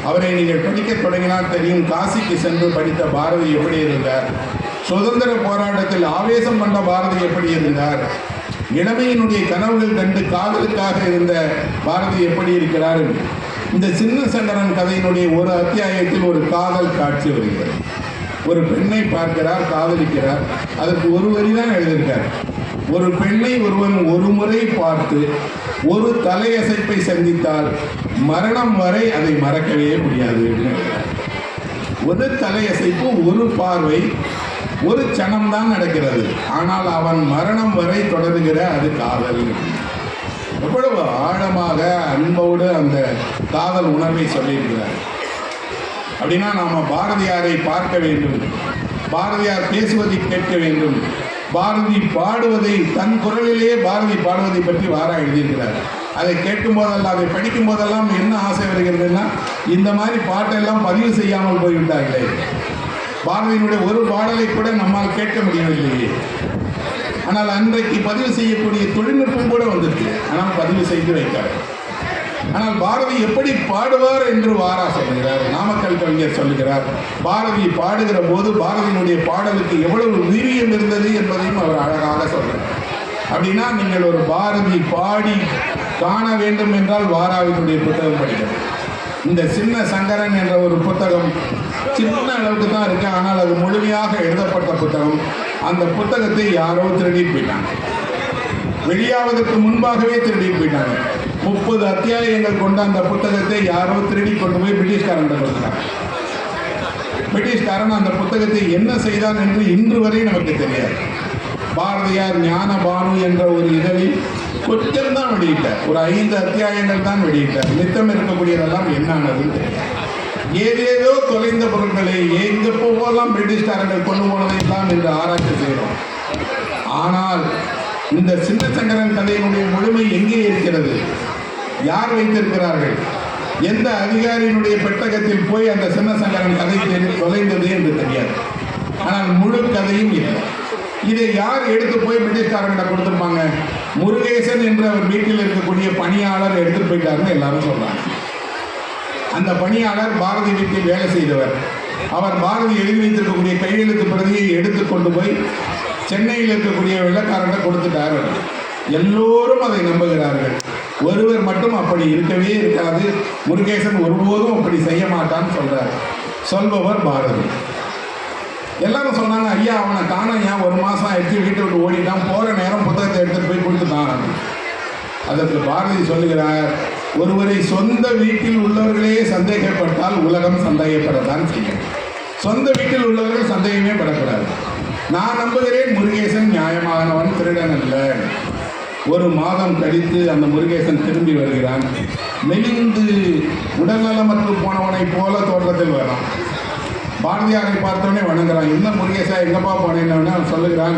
அவரை நீங்கள் படிக்க தொடங்கினால் தெரியும். காசிக்கு சென்று படித்த பாரதி எப்படி இருந்தார், சுதந்திர போராட்டத்தில் ஆவேசம் கொண்ட பாரதி எப்படி இருந்தார், இளமையினுடைய கனவுகள் கண்டு காதலுக்காக இருந்த பாரதி எப்படி இருக்கிறார். இந்த சின்னச்சங்கரன் கதையினுடைய ஒரு அத்தியாயத்தில் ஒரு காதல் காட்சி வருகிறது. ஒரு பெண்ணை பார்க்கிறார், காதலிக்கிறார். அதற்கு ஒரு வரிதான் எழுதியிருக்கார். ஒரு பெண்ணை ஒருவன் ஒரு முறை பார்த்து ஒரு தலையசைப்பை சந்தித்தால் மரணம் வரை அதை மறக்கவே முடியாது. ஒரு தலையசைப்பு, ஒரு பார்வை, ஒரு சனம்தான் நடக்கிறது. ஆனால் அவன் மரணம் வரை தொடர்கிற அது காதல். எவ்வளவு ஆழமாக அன்போடு அந்த காதல் உணர்வை சொல்லியிருக்கிறார். அப்படின்னா நாம் பாரதியாரை பார்க்க வேண்டும், பாரதியார் பேசுவதை கேட்க வேண்டும். பாரதி பாடுவதை, தன் குரலிலேயே பாரதி பாடுவதை பற்றி வாரா எழுதியிருக்கிறார். அதை கேட்கும் போதெல்லாம், அதை படிக்கும் போதெல்லாம் என்ன ஆசை வருகிறதுன்னா, இந்த மாதிரி பாட்டெல்லாம் பதிவு செய்யாமல் போய்விட்டார்களே, பாரதியினுடைய ஒரு பாடலை கூட நம்மால் கேட்க முடியவில்லையே. ஆனால் அன்றைக்கு பதிவு செய்யக்கூடிய தொழில்நுட்பம் கூட வந்துருக்கு, ஆனால் பதிவு செய்து வைத்தார். ஆனால் பாரதி எப்படி பாடுவார் என்று வாரா சொல்லுகிறார். நாமக்கல் கவிஞர் சொல்லுகிறார், பாரதி பாடுகிற போது பாரதியினுடைய பாடலுக்கு எவ்வளவு வீரியம் இருந்தது என்பதையும் அவர் அழகாக சொல்றார். அப்படின்னா நீங்கள் ஒரு பாரதி பாடி காண வேண்டும் என்றால் வாராவினுடைய புத்தகம் படிக்கணும். இந்த சின்ன சங்கரன் என்ற ஒரு புத்தகம் சின்ன அளவுக்கு தான் இருக்கு, ஆனால் அது முழுமையாக எழுதப்பட்ட புத்தகம். அந்த புத்தகத்தை யாரோ திருடிட்டு போயிட்டாங்க. வெளியாவதற்கு முன்பாகவே திருடிட்டு போயிட்டாங்க. 30 அத்தியாயங்கள் கொண்ட அந்த புத்தகத்தை யாரோ திருடி கொண்டு போய் பிரிட்டிஷ்காரன் கொடுத்தாங்க. பிரிட்டிஷ்காரன் அந்த புத்தகத்தை என்ன செய்தான் என்று இன்று வரை நமக்கு தெரியாது. பாரதியார் ஞானபானு என்ற ஒரு இதழில் கொஞ்சம் தான் வெளியிட்டார், ஒரு 5 அத்தியாயங்கள் தான் வெளியிட்டார். மித்தம் இருக்கக்கூடியதெல்லாம் என்னானது தெரியாது. ஏதேதோ தொலைந்த பொருட்களை எங்க போகலாம் பிரிட்டிஷ்காரர்கள் கொண்டு போனதையெல்லாம் என்று ஆராய்ச்சி செய்கிறோம். ஆனால் இந்த சின்னச்சங்கரன் கதையினுடைய முழுமை எங்கே இருக்கிறது, யார் வைத்திருக்கிறார்கள், எந்த அதிகாரியினுடைய பெட்டகத்தில் போய் அந்த சின்னச்சங்கரன் கதை தொலைந்தது என்று தெரியாது. ஆனால் முழு கதையும் இல்லை. இதை யார் எடுத்து போய் பிரிட்டிஷ்காரங்கிட்ட கொடுத்துருப்பாங்க? முருகேசன் என்று அவர் வீட்டில் இருக்கக்கூடிய பணியாளர் எடுத்துட்டு போயிட்டாருன்னு எல்லாரும் சொல்றாங்க. அந்த பணியாளர் பாரதி வீட்டில் வேலை செய்தவர். அவர் பாரதி எழுதி வைத்திருக்கக்கூடிய கையெழுத்து பிரதியை எடுத்து கொண்டு போய் சென்னையில் இருக்கக்கூடிய வெள்ளக்காரன்ட்ட கொடுத்துட்டார். எல்லோரும் அதை நம்புகிறார்கள். ஒருவர் மட்டும் அப்படி இருக்கவே இருக்காது, முருகேசன் ஒருபோதும் அப்படி செய்ய மாட்டான்னு சொல்றார். சொல்பவர் பாரதி. எல்லாரும் சொன்னாங்க, ஐயா அவனை காணோம், ஏன் 1 மாதம் ஆயிடுச்சு, வீட்டை விட்டு ஓடிட்டான், போகிற நேரம் புத்தகத்தை எடுத்துகிட்டு போய் கொடுத்துட்டான். அதற்கு பாரதி சொல்லுகிறார், ஒருவரை சொந்த வீட்டில் உள்ளவர்களே சந்தேகப்பட்டால் உலகம் சந்தேகப்படத்தான் செய்யும். சொந்த வீட்டில் உள்ளவர்கள் சந்தேகமே படக்கூடாது. நான் நம்புகிறேன் முருகேசன் நியாயமானவன், திருடன் அல்ல. 1 மாதம் கழித்து அந்த முருகேசன் திரும்பி வருகிறான். மெலிந்து உடல்நலமற்று போனவனை போல தோற்றத்தில் வரான். பாரதியாரை பார்த்தோன்னே வணங்குறான். என்ன முருகேசா எங்கப்பா போனேன்னு அவன் சொல்லுகிறான்,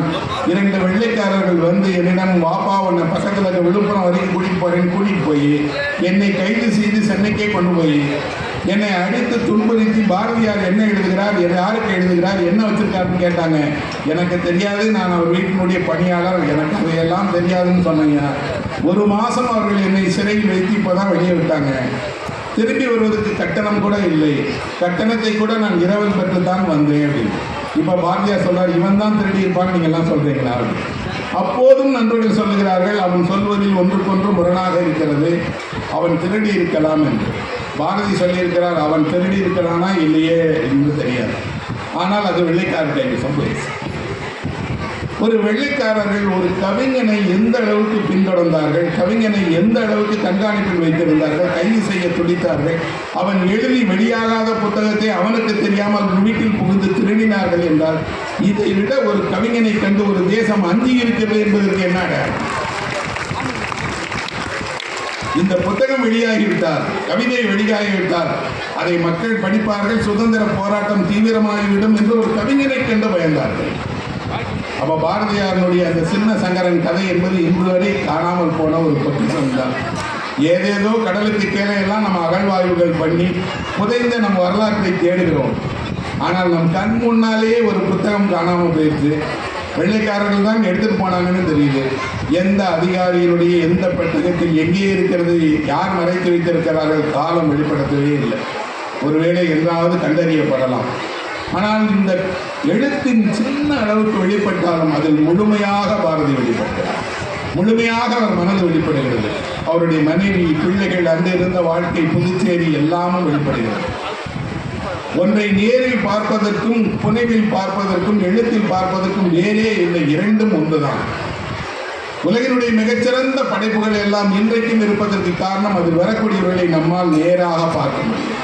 2 வெள்ளைக்காரர்கள் வந்து என்னிடம் வாப்பா உன்னை பக்கத்தில் இருக்க விழுப்புரம் வரைக்கும் கூட்டிகிட்டு போறேன்னு கூட்டிகிட்டு போய் என்னை கைது செய்து சென்னைக்கே கொண்டு போய் என்னை அடித்து துன்புறுத்தி பாரதியார் என்ன எழுதுகிறார், யாருக்கு எழுதுகிறார், என்ன வச்சிருக்காருன்னு கேட்டாங்க. எனக்கு தெரியாது, நான் அவர் வீட்டினுடைய பணியாளர், எனக்கு அதையெல்லாம் தெரியாதுன்னு சொன்னாங்க. 1 மாதம் அவர்கள் என்னை சிறையில் வைத்து இப்போதான் வெளியே விட்டாங்க. திரும்பி வருவதற்கு கட்டணம் கூட இல்லை, கட்டணத்தை கூட நான் இரவல் பெற்றுத்தான் வந்தேன் அப்படின்னு. இப்போ பாரதியார் சொல்றார், இவன் தான் திருடி இருப்பான்னு நீங்கள் எல்லாம் சொல்றீங்களா? அப்போதும் நண்பர்கள் சொல்லுகிறார்கள், அவன் சொல்வதில் ஒன்றுக்கொன்று முரணாக இருக்கிறது, அவன் திருடி இருக்கலாம் என்று. பாரதி சொல்லியிருக்கிறார், அவன் திருடி இருக்கிறானா இல்லையே என்று தெரியாது, ஆனால் அது வெள்ளைக்காரர் கைது சம்பவிச்சு. ஒரு வெள்ளைக்காரர்கள் ஒரு கவிஞனை எந்த அளவுக்கு பின்தொடர்ந்தார்கள், கவிஞனை எந்த அளவுக்கு கண்காணிப்பில் வைத்திருந்தார்கள், கைது செய்ய துடித்தார்கள். அவன் எழுதி வெளியாகாத புத்தகத்தை அவனுக்கு தெரியாமல் வீட்டில் புகுந்து திருடினார்கள் என்றால், இதை விட ஒரு கவிஞனை கண்டு ஒரு தேசம் அஞ்சி இருக்கிறது என்பதற்கு என்ன அடையாளம்? இந்த புத்தகம் வெளியாகிவிட்டார், கவிதை வெளியாகிவிட்டார், அதை மக்கள் படிப்பார்கள், சுதந்திர போராட்டம் தீவிரமாகிவிடும் என்று ஒரு கவிஞனை கண்டு பயந்தார்கள். அப்போ பாரதியாருடைய அந்த சின்ன சங்கரன் கதை என்பது இன்று வரை காணாமல் போன ஒரு பொக்கிஷம் தான். ஏதேதோ கடலுக்கு கீழே எல்லாம் நம்ம அகழ்வாய்வுகள் பண்ணி புதைந்த நம்ம வரலாற்றை தேடுகிறோம். ஆனால் நம் கண் முன்னாலேயே ஒரு புத்தகம் காணாமல் போயிடுச்சு. வெள்ளைக்காரர்கள் தான் எடுத்துட்டு போனாங்கன்னு தெரியுது. எந்த அதிகாரியினுடைய எந்த பெட்டகத்தில் எங்கே இருக்கிறது, யார் மறைத்து வைத்திருக்கிறார்கள், காலம் வெளிப்படுத்தவே இல்லை. ஒருவேளை என்றாவது கண்டறியப்படலாம். ஆனால் இந்த எழுத்தின் சின்ன அளவுக்கு வெளிப்பட்டாலும் அதில் முழுமையாக பாரதி வெளிப்பட்டார். முழுமையாக அவர் மனது வெளிப்படுகிறது. அவருடைய மனைவி, பிள்ளைகள், அங்கு இருந்த வாழ்க்கை, புதுச்சேரி எல்லாமும் வெளிப்படுகிறது. ஒன்றை நேரில் பார்ப்பதற்கும் புனைவில் பார்ப்பதற்கும் எழுத்தில் பார்ப்பதற்கும் வேறே இல்லை, இரண்டும் ஒன்றுதான். உலகினுடைய மிகச்சிறந்த படைப்புகள் எல்லாம் இன்றைக்கும் இருப்பதற்கு காரணம் அதில் வரக்கூடியவர்களை நம்மால் நேராக பார்க்க முடியும்.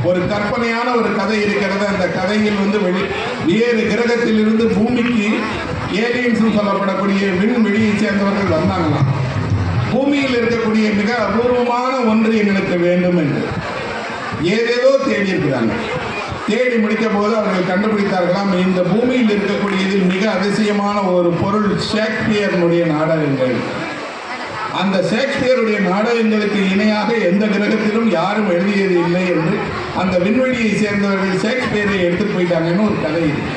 ஒரு கற்பனையான ஒரு கதை இருக்கிறது. அந்த கதையில் வேறு கிரகத்திலிருந்து பூமிக்கு ஏலியன்ஸ் சொல்லப்படக்கூடிய விண்வெளியை சேர்ந்தவர்கள் வந்தாங்களாம். பூமியில் இருக்கக்கூடிய மிக அபூர்வமான ஒன்று எங்களுக்கு வேண்டும் என்று ஏதேதோ தேடி இருக்கிறாங்க. தேடி முடித்த போது அவர்கள் கண்டுபிடித்தார்களாம், இந்த பூமியில் இருக்கக்கூடியதில் மிக அதிசயமான ஒரு பொருள் ஷேக்ஸ்பியருடைய நாடகங்கள். அந்த ஷேக்ஸ்பியருடைய நாடகங்களுக்கு இணையாக எந்த கிரகத்திலும் யாரும் எழுதியது இல்லை என்று அந்த விண்வெளியை சேர்ந்தவர்கள் ஷேக்ஸ்பியரை எடுத்துட்டு போயிட்டாங்கன்னு ஒரு கதை இருக்கு.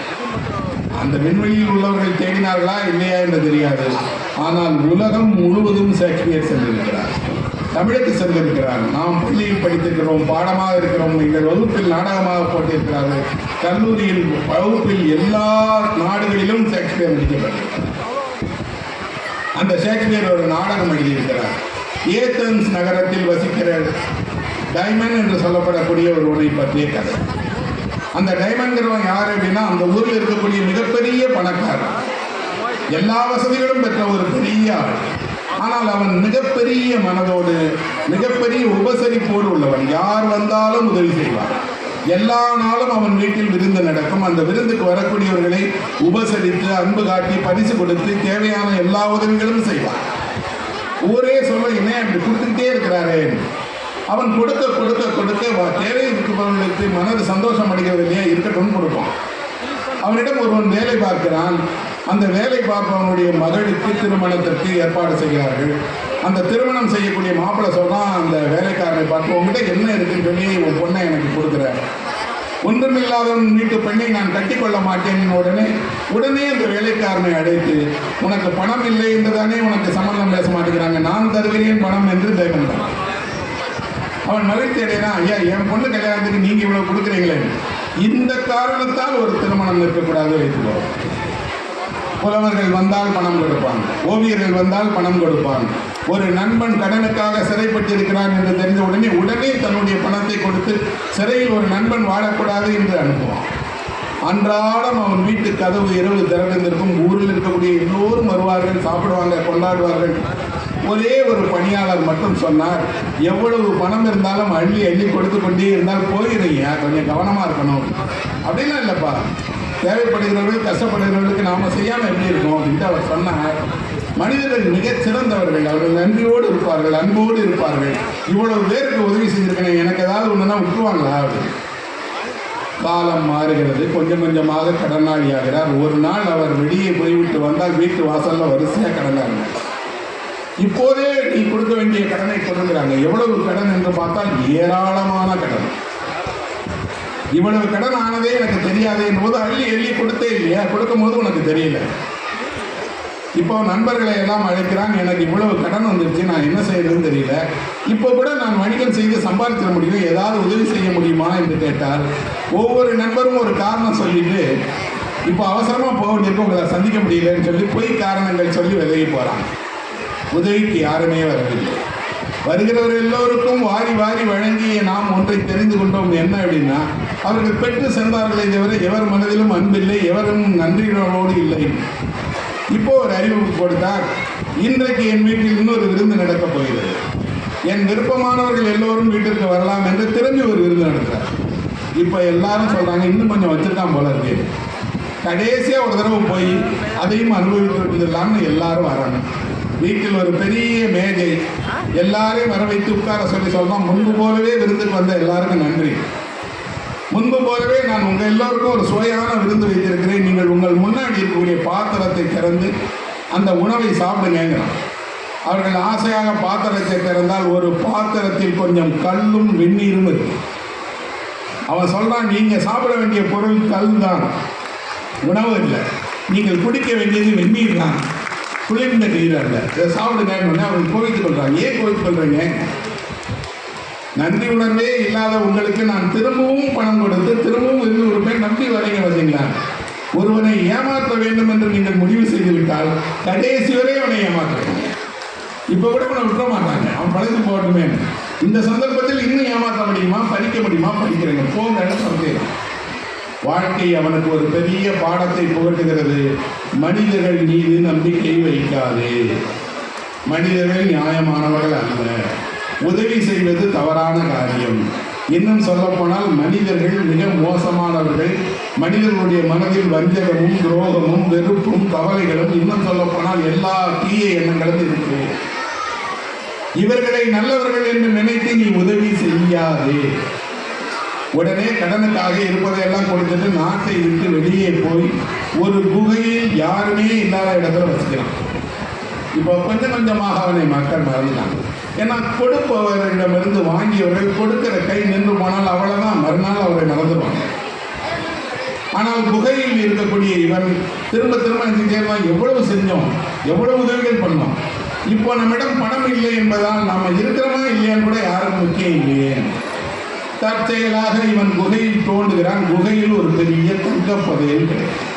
அந்த விண்வெளியில் உள்ளவர்கள் தேடினார்களா இல்லையா என்று தெரியாது. ஆனால் உலகம் முழுவதும் ஷேக்ஸ்பியர் சென்றிருக்கிறார், தமிழுக்கு சென்றிருக்கிறார். நாம் பள்ளியில் படித்திருக்கிறோம், பாடமாக இருக்கிறோம், எங்கள் வகுப்பில் நாடகமாக போட்டிருக்கிறார்கள், கல்லூரியில் வகுப்பில் எல்லா நாடுகளிலும் ஷேக்ஸ்பியர் நடிக்கப்பட்டிருக்கிறார். அந்த ஷேக்ஸ்பியர் ஒரு நாடகம் எழுதியிருக்கிறார். ஏத்தன்ஸ் நகரத்தில் வசிக்கிற டைமண்ட் என்று சொல்லப்படக்கூடிய ஒருவனை பற்றிய கதை. அந்த டைமண்ட்ங்கிறவன் யார் அப்படின்னா, அந்த ஊரில் இருக்கக்கூடிய மிகப்பெரிய பணக்காரன், எல்லா வசதிகளும் பெற்ற ஒரு பெரிய ஆள். ஆனால் அவன் மிகப்பெரிய மனதோடு, மிகப்பெரிய உபசரிப்போடு உள்ளவன். யார் வந்தாலும் உதவி செய்வான். எல்லா நாளும் அவன் வீட்டில் விருந்து நடக்கும். அந்த விருந்துக்கு வரக்கூடியவர்களை உபசரித்து, அன்பு காட்டி, பரிசு கொடுத்து, தேவையான எல்லா உதவிகளும் செய்வான். ஊரே சொல்ல, என்ன அப்படி கொடுத்துக்கிட்டே இருக்கிறாரே. அவன் கொடுக்க கொடுக்க கொடுக்க தேவை இருக்கிறவர்களுக்கு மனது சந்தோஷம் அடைகிறது இல்லையா, இருக்கட்டும் கொடுப்பான். அவனிடம் ஒருவன் வேலை பார்க்கிறான். அந்த வேலை பார்ப்பவனுடைய மகளுக்கு திருமணத்திற்கு ஏற்பாடு செய்கிறார்கள். அந்த திருமணம் செய்யக்கூடிய மாப்பிள்ளை சொல்றான் அந்த வேலைக்காரனை பார்த்து, உங்ககிட்ட என்ன இருக்குன்னு சொல்லி உன் பொண்ணை எனக்கு கொடுக்குற, ஒன்றுமில்லாதவன் வீட்டு பெண்ணை நான் கட்டிக்கொள்ள மாட்டேன். உடனே அந்த வேலைக்காரனை அழைத்து, உனக்கு பணம் இல்லை என்று தானே உனக்கு சம்பந்தம் பேச மாட்டேங்கிறாங்க, நான் தருகிறேன் பணம் என்று தேவன். அவன் மகிழ்ச்சி அடையிறான், ஐயா என் பொண்ணு கல்யாணத்துக்கு நீங்க இவ்வளவு கொடுக்குறீங்களே, இந்த காரணத்தால் ஒரு திருமணம் இருக்கக்கூடாது வைத்துக்கோ. புலவர்கள் வந்தால் பணம் கொடுப்பாங்க, ஓவியர்கள் வந்தால் பணம் கொடுப்பாங்க. ஒரு நண்பன் கடனுக்காக சிறைப்பட்டிருக்கிறான் என்று தெரிந்த உடனே தன்னுடைய பணத்தை கொடுத்து சிறையில் ஒரு நண்பன் வாழக்கூடாது என்று அனுப்புவான். அன்றாடம் அவன் வீட்டு கதவு இரவு திறந்திருக்கும். ஊரில் இருக்கக்கூடிய எல்லோரும் வருவார்கள், சாப்பிடுவாங்க, கொண்டாடுவார்கள். ஒரே ஒரு பணியாளர் மட்டும் சொன்னார், எவ்வளவு பணம் இருந்தாலும் அள்ளி அள்ளி கொடுத்து கொண்டே இருந்தால் போயிடுங்க, கொஞ்சம் கவனமாக இருக்கணும். அப்படின்னா இல்லைப்பா, தேவைப்படுகிறவர்கள் கஷ்டப்படுகிறவர்களுக்கு நாம் செய்யாமல் எப்படி இருக்கோம் அப்படின்ட்டு அவர் சொன்னார். மனிதர்கள் மிகச் சிறந்தவர்கள், அவர்கள் நன்றியோடு இருப்பார்கள், அன்போடு இருப்பார்கள். இவ்வளவு பேருக்கு உதவி செஞ்சிருக்கேன், எனக்கு ஏதாவது ஒன்றுனா விட்டுருவாங்களா அப்படின்னு. காலம் மாறுகிறது, கொஞ்சம் கொஞ்சமாக கடனாளி ஆகிறார். ஒரு நாள் அவர் வெளியே போய்விட்டு வந்தால் வீட்டு வாசல்ல வரிசையாக கடனாங்க. இப்போதே நீ கொடுக்க வேண்டிய கடனை கொடுக்குறாங்க. எவ்வளவு கடன் என்று பார்த்தால் ஏராளமான கடன். இவ்வளவு கடன் ஆனதே எனக்கு தெரியாது என்பது அள்ளி எள்ளி கொடுத்தே இல்லையா, கொடுக்கும் போது உனக்கு தெரியல. இப்போ நண்பர்களை எல்லாம் அழைக்கிறான், எனக்கு இவ்வளவு கடன் வந்துருச்சு, நான் என்ன செய்யறதுன்னு தெரியல. இப்போ கூட நான் வணிகம் செய்து சம்பாதிக்க முடியும், ஏதாவது உதவி செய்ய முடியுமா என்று கேட்டால் ஒவ்வொரு நண்பரும் ஒரு காரணம் சொல்லிட்டு, இப்போ அவசரமாக போக வேண்டியிருக்க, உங்களை சந்திக்க முடியலன்னு சொல்லி பொய் காரணங்கள் சொல்லி விலகி போகிறாங்க. உதவிக்கு யாருமே வரவில்லை. வருகிறவர் எல்லோருக்கும் வாரி வாரி வழங்கிய நாம் ஒன்றை தெரிந்து கொண்டோம். என்ன அப்படின்னா, அவர்கள் பெற்று சென்றார்களே தவிர எவர் மனதிலும் அன்பில்லை, எவரும் நன்றியோடு இல்லை. இப்போ ஒரு அறிவிப்பு கொடுத்தார், இன்றைக்கு என் வீட்டில் இன்னொரு விருந்து நடக்கப் போகிறது, என் விருப்பமானவர்கள் எல்லோரும் வீட்டிற்கு வரலாம் என்று திரும்பி ஒரு விருந்து நடத்துகிறார். இப்போ எல்லாரும் சொல்றாங்க, இன்னும் கொஞ்சம் வச்சிருக்கான் போல இருக்கு, கடைசியா ஒரு தடவை போய் அதையும் அனுபவித்துலாம்னு எல்லாரும் வராங்க. வீட்டில் ஒரு பெரிய மேஜை, எல்லாரையும் வர வைத்து உட்கார சொல்லி சொல்றோம், முன்பு போலவே விருந்துக்கு வந்த எல்லாருக்கும் நன்றி, முன்பு போலவே நான் உங்கள் எல்லோருக்கும் ஒரு சுவையான விருந்து வைத்திருக்கிறேன், நீங்கள் உங்கள் முன்னாடி இருக்கக்கூடிய பாத்திரத்தை திறந்து அந்த உணவை சாப்பிடுங்கிறான். அவர்கள் ஆசையாக பாத்திரத்தை திறந்தால் ஒரு பாத்திரத்தில் கொஞ்சம் கல்லும் வெந்நீரும் இருக்கு. அவன் சொல்றான், நீங்க சாப்பிட வேண்டிய பொருள் கல் தான், உணவு இல்லை, நீங்கள் குடிக்க வேண்டியது வெந்நீர் தான், குளிர்ந்த நீர் அல்ல, இதை சாப்பிடுங்க. அவர்கள் கோவித்துக் கொள்றாங்க. ஏன் கோவித்துக் கொள்றீங்க? நன்றி உணர்வே இல்லாத உங்களுக்கு நான் திரும்பவும் பணம் கொடுத்து திரும்பவும் இருந்து ஒரு பேர் நம்பி வரீங்க பார்த்தீங்களா? ஒருவனை ஏமாற்ற வேண்டும் என்று நீங்கள் முடிவு செய்து விட்டால் கடைசி வரை அவனை ஏமாற்றுறீங்க. இப்போ கூட அவனை விட்டுற மாட்டாங்க, அவன் பழகு போகட்டுமே. இந்த சந்தர்ப்பத்தில் இன்னும் ஏமாற்ற முடியுமா, பறிக்க முடியுமா, பறிக்கிறீங்க, போங்கன்னு சொல்றேன். வாழ்க்கை அவனுக்கு ஒரு பெரிய பாடத்தை புகட்டுகிறது. மனிதர்கள் மீது நம்பிக்கை வைக்காது, மனிதர்கள் நியாயமானவர்கள் அல்ல, உதவி செய்வது தவறான காரியம். இன்னும் சொல்லப்போனால் மனிதர்கள் மிக மோசமானவர்கள். மனிதர்களுடைய மனதில் வஞ்சகமும் துரோகமும் வெறுப்பும் கவலைகளும், இன்னும் சொல்லப்போனால் எல்லா தீய எண்ணங்களும் இருக்கு. இவர்களை நல்லவர்கள் என்று நினைத்து நீ உதவி செய்யாதே. உடனே கடனுக்காக இருப்பதையெல்லாம் கொடுத்துட்டு நாட்டை விட்டு வெளியே போய் ஒரு குகையில் யாருமே இல்லாத இடத்துல வச்சுக்கிறான். இப்போ கொஞ்சம் கொஞ்சமாக அவனை மக்கள் மறந்துட்டாங்க. ஏன்னா கொடுப்பவரிடமிருந்து வாங்கியவர்கள் கொடுக்கிற கை நின்று போனால் அவ்வளவுதான், மறுநாள் அவரை மறந்துடுவாங்க. ஆனால் குகையில் இருக்கக்கூடிய இவன் திரும்ப திரும்ப செய்யலாம், எவ்வளவு செஞ்சோம், எவ்வளவு உதவிகள் பண்ணோம். இப்போ நம்மிடம் பணம் இல்லை என்பதால் நாம இருக்கிறோமா இல்லையான்னு கூட யாரும் முக்கியம் இல்லையே. தற்செயலாக இவன் குகையில் தோண்டுகிறான். குகையில் ஒரு பெரிய தங்க புதையல் கிடைக்கும்.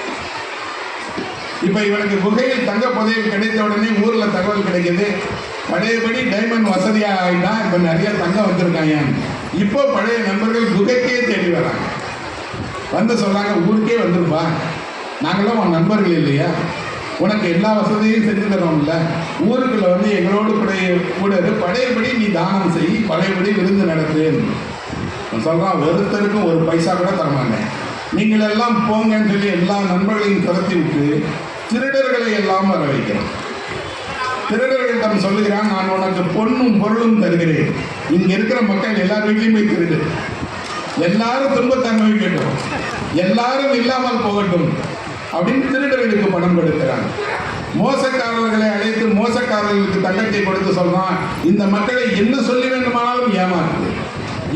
இப்ப இவனுக்கு குகையில் தங்க புதையல் கிடைத்த உடனே ஊர்ல தகவல் கிடைக்குது, பழையபடி டைமண்ட் வசதியா ஆயிட்டா, இப்ப நிறைய தங்கம் வந்திருக்காங்க. இப்போ பழைய நண்பர்கள் குகைக்கே தேடி வராங்க, வந்து சொல்றாங்க, ஊருக்கே வந்துருப்பா, நாங்களாம் உன் நண்பர்கள் இல்லையா, உனக்கு எல்லா வசதியும் செஞ்சு தரோம்ல, ஊருக்குள்ள வந்து எங்களோடு கூட பழையபடி நீ தானம் செய், பழையபடி விருந்து நடத்து சொல்றான். ஒருத்தருக்கும் ஒரு பைசா கூட தரமாட்டேன், நீங்கள் எல்லாம் போங்கன்னு சொல்லி எல்லா நண்பர்களையும் துரத்தி விட்டு திருடர்களை எல்லாம் வர வைக்கிறோம். திருடர்களிடம் சொல்லுகிறான், நான் உனக்கு பொண்ணும் பொருளும் தருகிறேன், இங்க இருக்கிற மக்கள் எல்லார் வீட்லையும் போய் திருடு, எல்லாரும் துன்பத்தை அனுபவிக்கட்டும், எல்லாரும் இல்லாமல் போகட்டும் அப்படின்னு திருடர்களுக்கு பணம் கொடுக்கிறாங்க. மோசக்காரர்களை அழைத்து மோசக்காரர்களுக்கு தங்கத்தை கொடுத்து சொல்றான், இந்த மக்களை என்ன சொல்லி வேண்டுமானாலும் ஏமாற்று,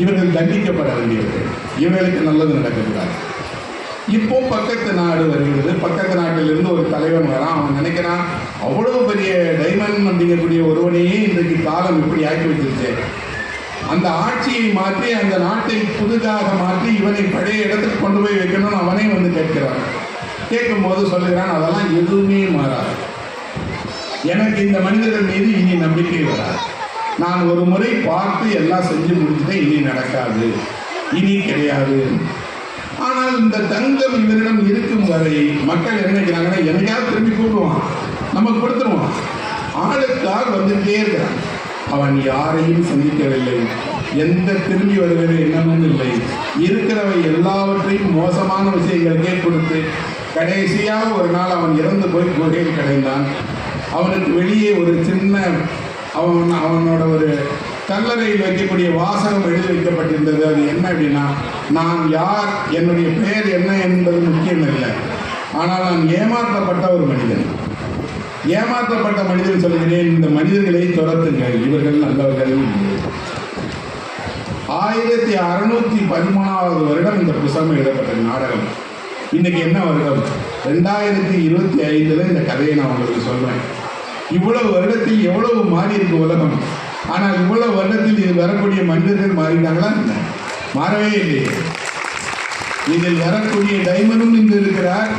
இவர்கள் தண்டிக்கப்பட வேண்டியவர்கள், இவர்களுக்கு நல்லது நடக்கக்கூடாது. இப்போ பக்கத்து நாடு வருகிறது, பக்கத்து நாட்டிலிருந்து ஒரு தலைவன் வரான். அவன் நினைக்கிறான், அவ்வளவு பெரிய டைமண்ட் அப்படிங்கக்கூடிய ஒருவனையே இன்றைக்கு காலம் இப்படி ஆக்கி வச்சிருச்சு, அந்த ஆட்சியை மாற்றி அந்த நாட்டை புதிதாக மாற்றி இவனை பழைய இடத்துக்கு கொண்டு போய் வைக்கணும்னு அவனே வந்து கேட்கிறான். கேட்கும்போது சொல்லுகிறான், அதெல்லாம் எதுவுமே மாறாது, எனக்கு இந்த மனிதர்கள் மீது இனி நம்பிக்கை வராது, நான் ஒரு முறை பார்த்து எல்லாம் செஞ்சு முடிச்சுட்டேன், இனி நடக்காது, இனி கிடையாது. ஆனால் இந்த தங்கம் இவரிடம் இருக்கும் வரை மக்கள் என்ன நினைக்கிறாங்கன்னா, என்னையாவது திரும்பி கூப்பிடுவான், நம்ம கொடுத்துருவான். ஆளுக்காக வந்துட்டே இருக்கிறான். அவன் யாரையும் சந்திக்கவில்லை, எந்த திரும்பி வருகிற எண்ணமும் இல்லை, இருக்கிறவை எல்லாவற்றையும் மோசமான விஷயங்களுக்கே கொடுத்து கடைசியாக ஒரு நாள் அவன் இறந்து போய் குகையில் கிடைந்தான். அவனுக்கு வெளியே ஒரு சின்ன அவனோட ஒரு கல்லறையில் வைக்கக்கூடிய வாசகம் எழுதி வைக்கப்பட்டிருந்தது. அது என்ன அப்படின்னா, நான் யார், என்னுடைய பெயர் என்ன என்பது முக்கியம் இல்லை, ஆனால் நான் ஏமாற்றப்பட்ட ஒரு மனிதன். ஏமாற்றப்பட்ட மனிதன் சொல்கிறேன், இந்த மனிதர்களை துரத்துங்கள், இவர்கள் நல்லவர்கள். 1613 வருடம் இந்த புத்தகம் எழுதப்பட்ட நாடகம். இன்னைக்கு என்ன வருடம்? 2025 இந்த கதையை நான் உங்களுக்கு சொல்றேன். இவ்வளவு வருடத்தில் எவ்வளவு மாறி இருக்கு உலகம். ஆனால் இவ்வளவு வருடத்தில் இது வரக்கூடிய மனிதர்கள் மாறினாங்களா? மாறவே இல்லை. இதில் வரக்கூடிய டைமண்டும் இன்று இருக்கிறார்,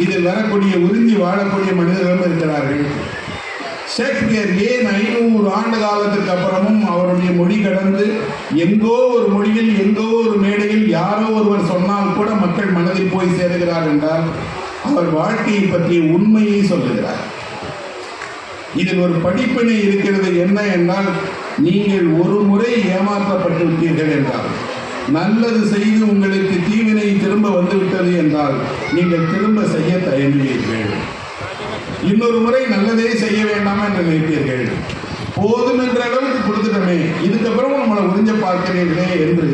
இதில் வரக்கூடிய உறிஞ்சி வாழக்கூடிய மனிதர்களும் இருக்கிறார்கள். ஷேக்ஸ்பியர் ஏன் 500 ஆண்டு காலத்துக்கு அப்புறமும் அவருடைய மொழி கடந்து எங்கோ ஒரு மொழியில் எங்கோ ஒரு மேடையில் யாரோ ஒருவர் சொன்னால் கூட மக்கள் மனதில் போய் சேருகிறார் என்றால் அவர் வாழ்க்கையை பற்றிய உண்மையை சொல்லுகிறார். இதில் ஒரு படிப்பினை இருக்கிறது. என்ன என்றால், நீங்கள் ஒரு முறை ஏமாற்றப்பட்டு விட்டீர்கள் என்றால், நல்லது செய்து உங்களுக்கு தீவினை திரும்ப வந்துவிட்டது என்றால் நீங்கள் திரும்ப செய்ய தயங்குவீர்கள். இன்னொரு முறை நல்லதே செய்ய வேண்டாம் என்று நினைப்பீர்கள். போதும் என்ற அளவுக்கு கொடுத்துட்டோமே, இதுக்கப்புறம் நம்மளை உறிஞ்ச பார்க்கிறீர்களே என்று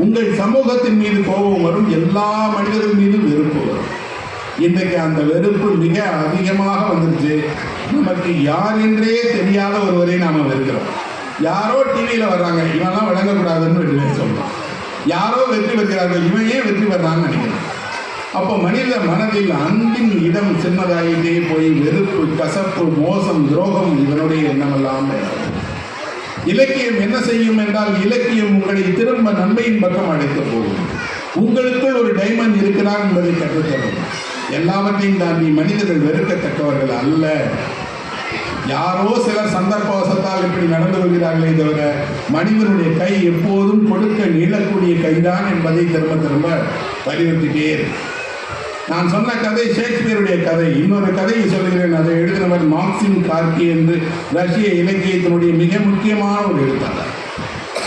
உங்கள் சமூகத்தின் மீது கோபம் வரும், எல்லா மனிதர்கள் மீதும் வெறுப்பு வரும். இன்றைக்கு அந்த வெறுப்பு மிக அதிகமாக வந்துருச்சு. நமக்கு யார் என்றே தெரியாத ஒருவரை நாம் வெறுக்கிறோம். யாரோ டிவியில் வர்றாங்க, இவெல்லாம் விளங்கக்கூடாதுன்னு வெளியே சொல்றோம். யாரோ வெற்றி பெறுகிறார்கள், இவன் ஏன் வெற்றி பெறான்னு நினைக்கிறோம். அப்போ மனித மனதில் அன்பின் இடம் சின்னதாகிட்டே போய் வெறுப்பு, கசப்பு, மோசம், துரோகம் இதனுடைய எண்ணமெல்லாம். இலக்கியம் என்ன செய்யும் என்றால், இலக்கியம் உங்களை திரும்ப நன்மையின் பக்கம் அழைத்து போகும். உங்களுக்குள் ஒரு டைமண்ட் இருக்கிறார் என்பதை கற்றுத்தரும். எல்லாவற்றையும் தாண்டி மனிதர்கள் வெறுக்கத்தக்கவர்கள் அல்ல. யாரோ சிலர் சந்தர்ப்பவசத்தால் இப்படி நடந்து கொள்கிறார்களே தவிர மனிதனுடைய கை எப்போதும் கொடுக்க நீளக்கூடிய கைதான் என்பதை திரும்ப திரும்ப வலியுறுத்திட்டே. நான் சொன்ன கதை ஷேக்ஸ்பியருடைய கதை. இன்னொரு கதையை சொல்கிறேன். அதை எழுதினவர் மாக்சிம் கார்கி என்று ரஷ்ய இலக்கியத்தினுடைய மிக முக்கியமான ஒரு எழுத்தாளர்.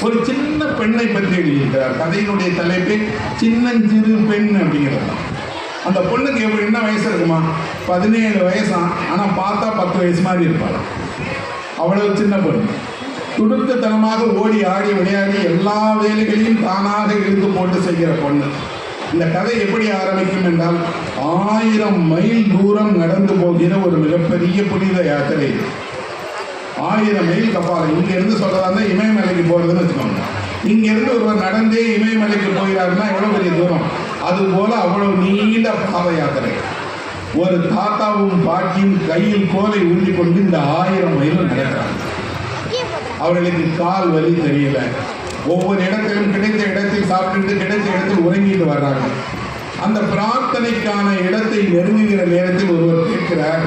ஒரு சின்ன பெண்ணை பற்றி எழுதியிருக்கிறார். கதையினுடைய தலைப்பை சின்னஞ்சிறு பெண் அப்படிங்கிறது. அந்த பொண்ணுக்கு என்ன வயசு இருக்குமா? 17 வயசான். ஆனால் பார்த்தா 10 வயசு மாதிரி இருப்பாள். அவ்வளவு சின்ன பொண்ணு. துடுக்குத்தனமாக ஓடி ஆடி விளையாடி எல்லா வேலைகளையும் தானாக இழுத்து போட்டு செய்கிற பொண்ணு. இந்த கதை எப்படி ஆரம்பிக்கும் என்றால், 1000 மைல் தூரம் நடந்து போகிற ஒரு மிகப்பெரிய புனித யாத்திரை. 1000 மைல் கப்பால். இங்கிருந்து சொல்றதா இமயமலைக்கு போறதுன்னு வச்சுக்கோங்க. இங்கிருந்து ஒருவர் நடந்தே இமயமலைக்கு போகிறாருன்னா எவ்வளவு பெரிய தூரம். அதுபோல அவ்வளவு நீண்ட பாத யாத்திரை. ஒரு தாத்தாவும் பாட்டியும் கையில் கோலை ஊன்றி கொண்டு இந்த 1000 மைலும் நடக்கிறாங்க. அவர்களுக்கு கால் வலி தெரியல. ஒவ்வொரு இடத்திலும் கிடைத்த இடத்தில் சாப்பிட்டு கிடைத்த இடத்தில் உறங்கிட்டு வர்றாங்க. அந்த பிரார்த்தனைக்கான இடத்தை நெருங்குகிற நேரத்தில் ஒருவர் கேட்கிறார்,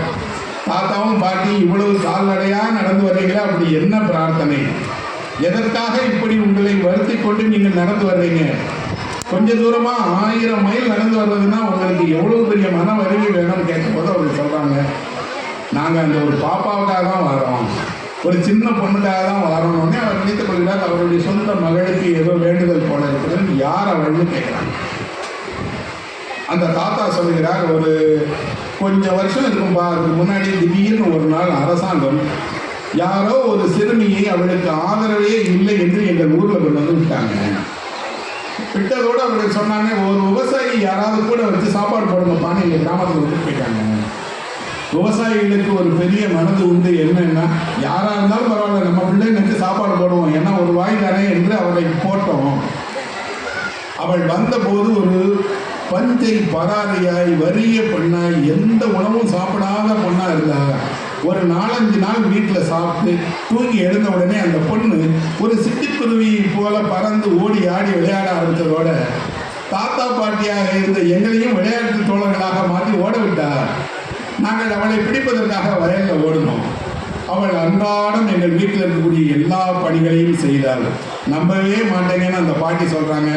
தாத்தாவும் பாட்டியும் இவ்வளவு கால்நடையா நடந்து வர்றீங்களா? அப்படி என்ன பிரார்த்தனை? எதற்காக இப்படி உங்களை வருத்தி கொண்டு நீங்கள் நடந்து வர்றீங்க? கொஞ்ச தூரமா 1000 மைல் நடந்து வர்றதுன்னா உங்களுக்கு எவ்வளவு பெரிய மன வலிமை வேணும்னு கேட்கும்போது அவங்க சொல்றாங்க, நாங்க அந்த ஒரு பாப்பாவுக்காக தான் வரோம், ஒரு சின்ன பொண்ணுக்காக தான் வரணும்னே அவர் நினைத்துக் கொள்கிறார். அவருடைய சொந்த மகளுக்கு ஏதோ வேண்டுதல் போல இருக்கிறது. யார் அவள்னு கேட்கிறாங்க. அந்த தாத்தா சொல்கிறார், ஒரு கொஞ்சம் வருஷம் இருக்கும்பா, அதுக்கு முன்னாடி திடீர்னு ஒரு நாள் அரசாங்கம் யாரோ ஒரு சிறுமியை அவளுக்கு ஆதரவே இல்லை என்று எங்கள் ஊர்ல கொண்டு வந்து விட்டாங்க. விட்டதோடு அவர்கள் சொன்னாங்க, ஒரு விவசாயி யாராவது கூட வச்சு சாப்பாடு போடுங்கப்பான்னு எங்கள் கிராமத்தில் விட்டு போயிட்டாங்க. விவசாயிகளுக்கு ஒரு பெரிய மனது உண்டு. என்னன்னா, யாரா இருந்தாலும் பரவாயில்ல, நம்ம பிள்ளைங்களுக்கு சாப்பாடு போடுவோம், ஏன்னா ஒரு வாய் தானே என்று அவளை போட்டோம். அவள் வந்தபோது ஒரு பஞ்சை பராரியாய் வறிய பெண்ணாய் எந்த உணவும் சாப்பிடாத பொண்ணா இருந்தா. ஒரு 4-5 நாள் வீட்டில் சாப்பிட்டு தூங்கி எழுந்த உடனே அந்த பொண்ணு ஒரு சிட்டுக்குருவி போல பறந்து ஓடி ஆடி விளையாட ஆரம்பித்ததோட தாத்தா பாட்டியாக இருந்த எங்களையும் விளையாட்டு தோழர்களாக மாற்றி ஓட விட்டார். நாங்கள் அவளை பிடிப்பதற்காக வயலில் ஓடினோம். அவள் அன்றாடம் எங்கள் வீட்டில் இருக்கக்கூடிய எல்லா பணிகளையும் செய்தாள். நம்பவே மாட்டேங்கன்னு அந்த பாட்டி சொல்கிறாங்க.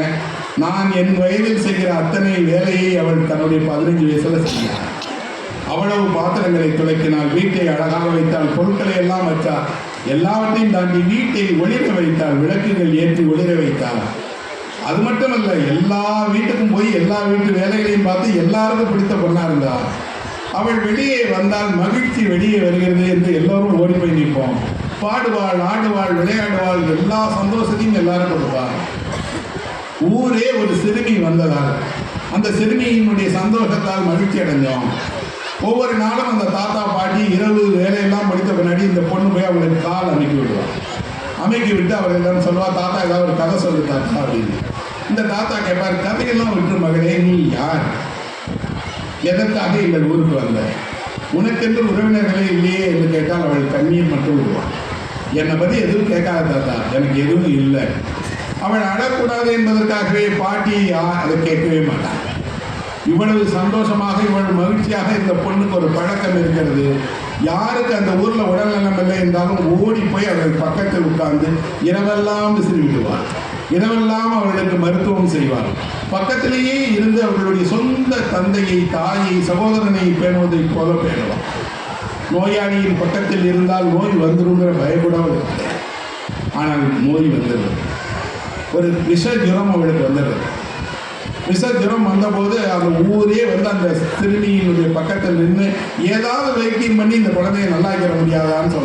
நான் என் வயதில் செய்கிற அத்தனை வேலையை அவள் தன்னுடைய 15 வயசில் செய்தாள். அவ்வளவு பாத்திரங்களை துளைக்கினாள், வீட்டை அழகாக வைத்தாள், பொருட்களை எல்லாம் வச்சாள். எல்லாவற்றையும் தாண்டி வீட்டை ஒளிர வைத்தாள், விளக்குகள் ஏற்றி ஒளிர வைத்தாள். அது மட்டுமல்ல, எல்லா வீட்டுக்கும் போய் எல்லா வீட்டு வேலைகளையும் பார்த்து எல்லாருக்கும் பிடித்த பொண்ணா இருந்தாள். அவள் வெளியே வந்தால் மகிழ்ச்சி வெளியே வருகிறது என்று எல்லோரும் ஓடி போய் நிற்போம். பாடுவாள், ஆடுவாள், விளையாடுவாள், எல்லா சந்தோஷத்தையும் எல்லாரும் கொடுப்பாள். ஊரே ஒரு சிறுமி வந்ததால் அந்த சிறுமியினுடைய சந்தோஷத்தால் மகிழ்ச்சி அடைஞ்சோம். ஒவ்வொரு நாளும் அந்த தாத்தா பாட்டி இரவு வேலையெல்லாம் முடித்த பின்னாடி இந்த பொண்ணு போய் அவளுக்கு கால் அமைக்கி விடுவாள். அமைக்கி விட்டு அவர்களிடம் சொல்வா, தாத்தா ஏதாவது ஒரு கதை சொல்லு தாத்தா அப்படின்னு. இந்த தாத்தா கேட்பார், கதையெல்லாம் விட்டு மகளே, நீ யார், எதற்காக எங்கள் ஊருக்கு வந்த, உனக்கென்று உறவினர்களே இல்லையே என்று கேட்டால் அவள் கண்ணீர் மட்டும் விடுவாள். என்னை பற்றி எதுவும் கேட்காத தாத்தா, எனக்கு எதுவும் இல்லை. அவள் அழக்கூடாது என்பதற்காகவே பாட்டி அதை கேட்கவே மாட்டாள். இவ்வளவு சந்தோஷமாக இவ்வளவு மகிழ்ச்சியாக இந்த பொண்ணுக்கு ஒரு பழக்கம் இருக்கிறது. யாருக்கு அந்த ஊரில் உடல்நலம் இல்லை என்றாலும் ஓடி போய் அவர்கள் பக்கத்தில் உட்கார்ந்து இரவெல்லாம் விசிறிவிடுவார். இரவெல்லாம் அவர்களுக்கு மருத்துவம் செய்வார். பக்கத்திலேயே இருந்து அவர்களுடைய சொந்த தந்தையை, தாயை, சகோதரனை பேணுவதை போல பேணுவார். நோயாளியின் பக்கத்தில் இருந்தால் நோய் வந்துடுங்கிற பயப்பட இல்லை. ஆனால் நோய் வந்துடுது. ஒரு விஷ ஜுரம் அவளுக்கு வந்துடுது. விஷ ஜுரம் வந்தபோது அந்த ஊரே வந்து அந்த சிறுமியினுடைய பக்கத்தில் நின்று ஏதாவது வைத்தியம் பண்ணி இந்த குழந்தையை நல்லாக்கிற முடியாதான்னு சொல்ல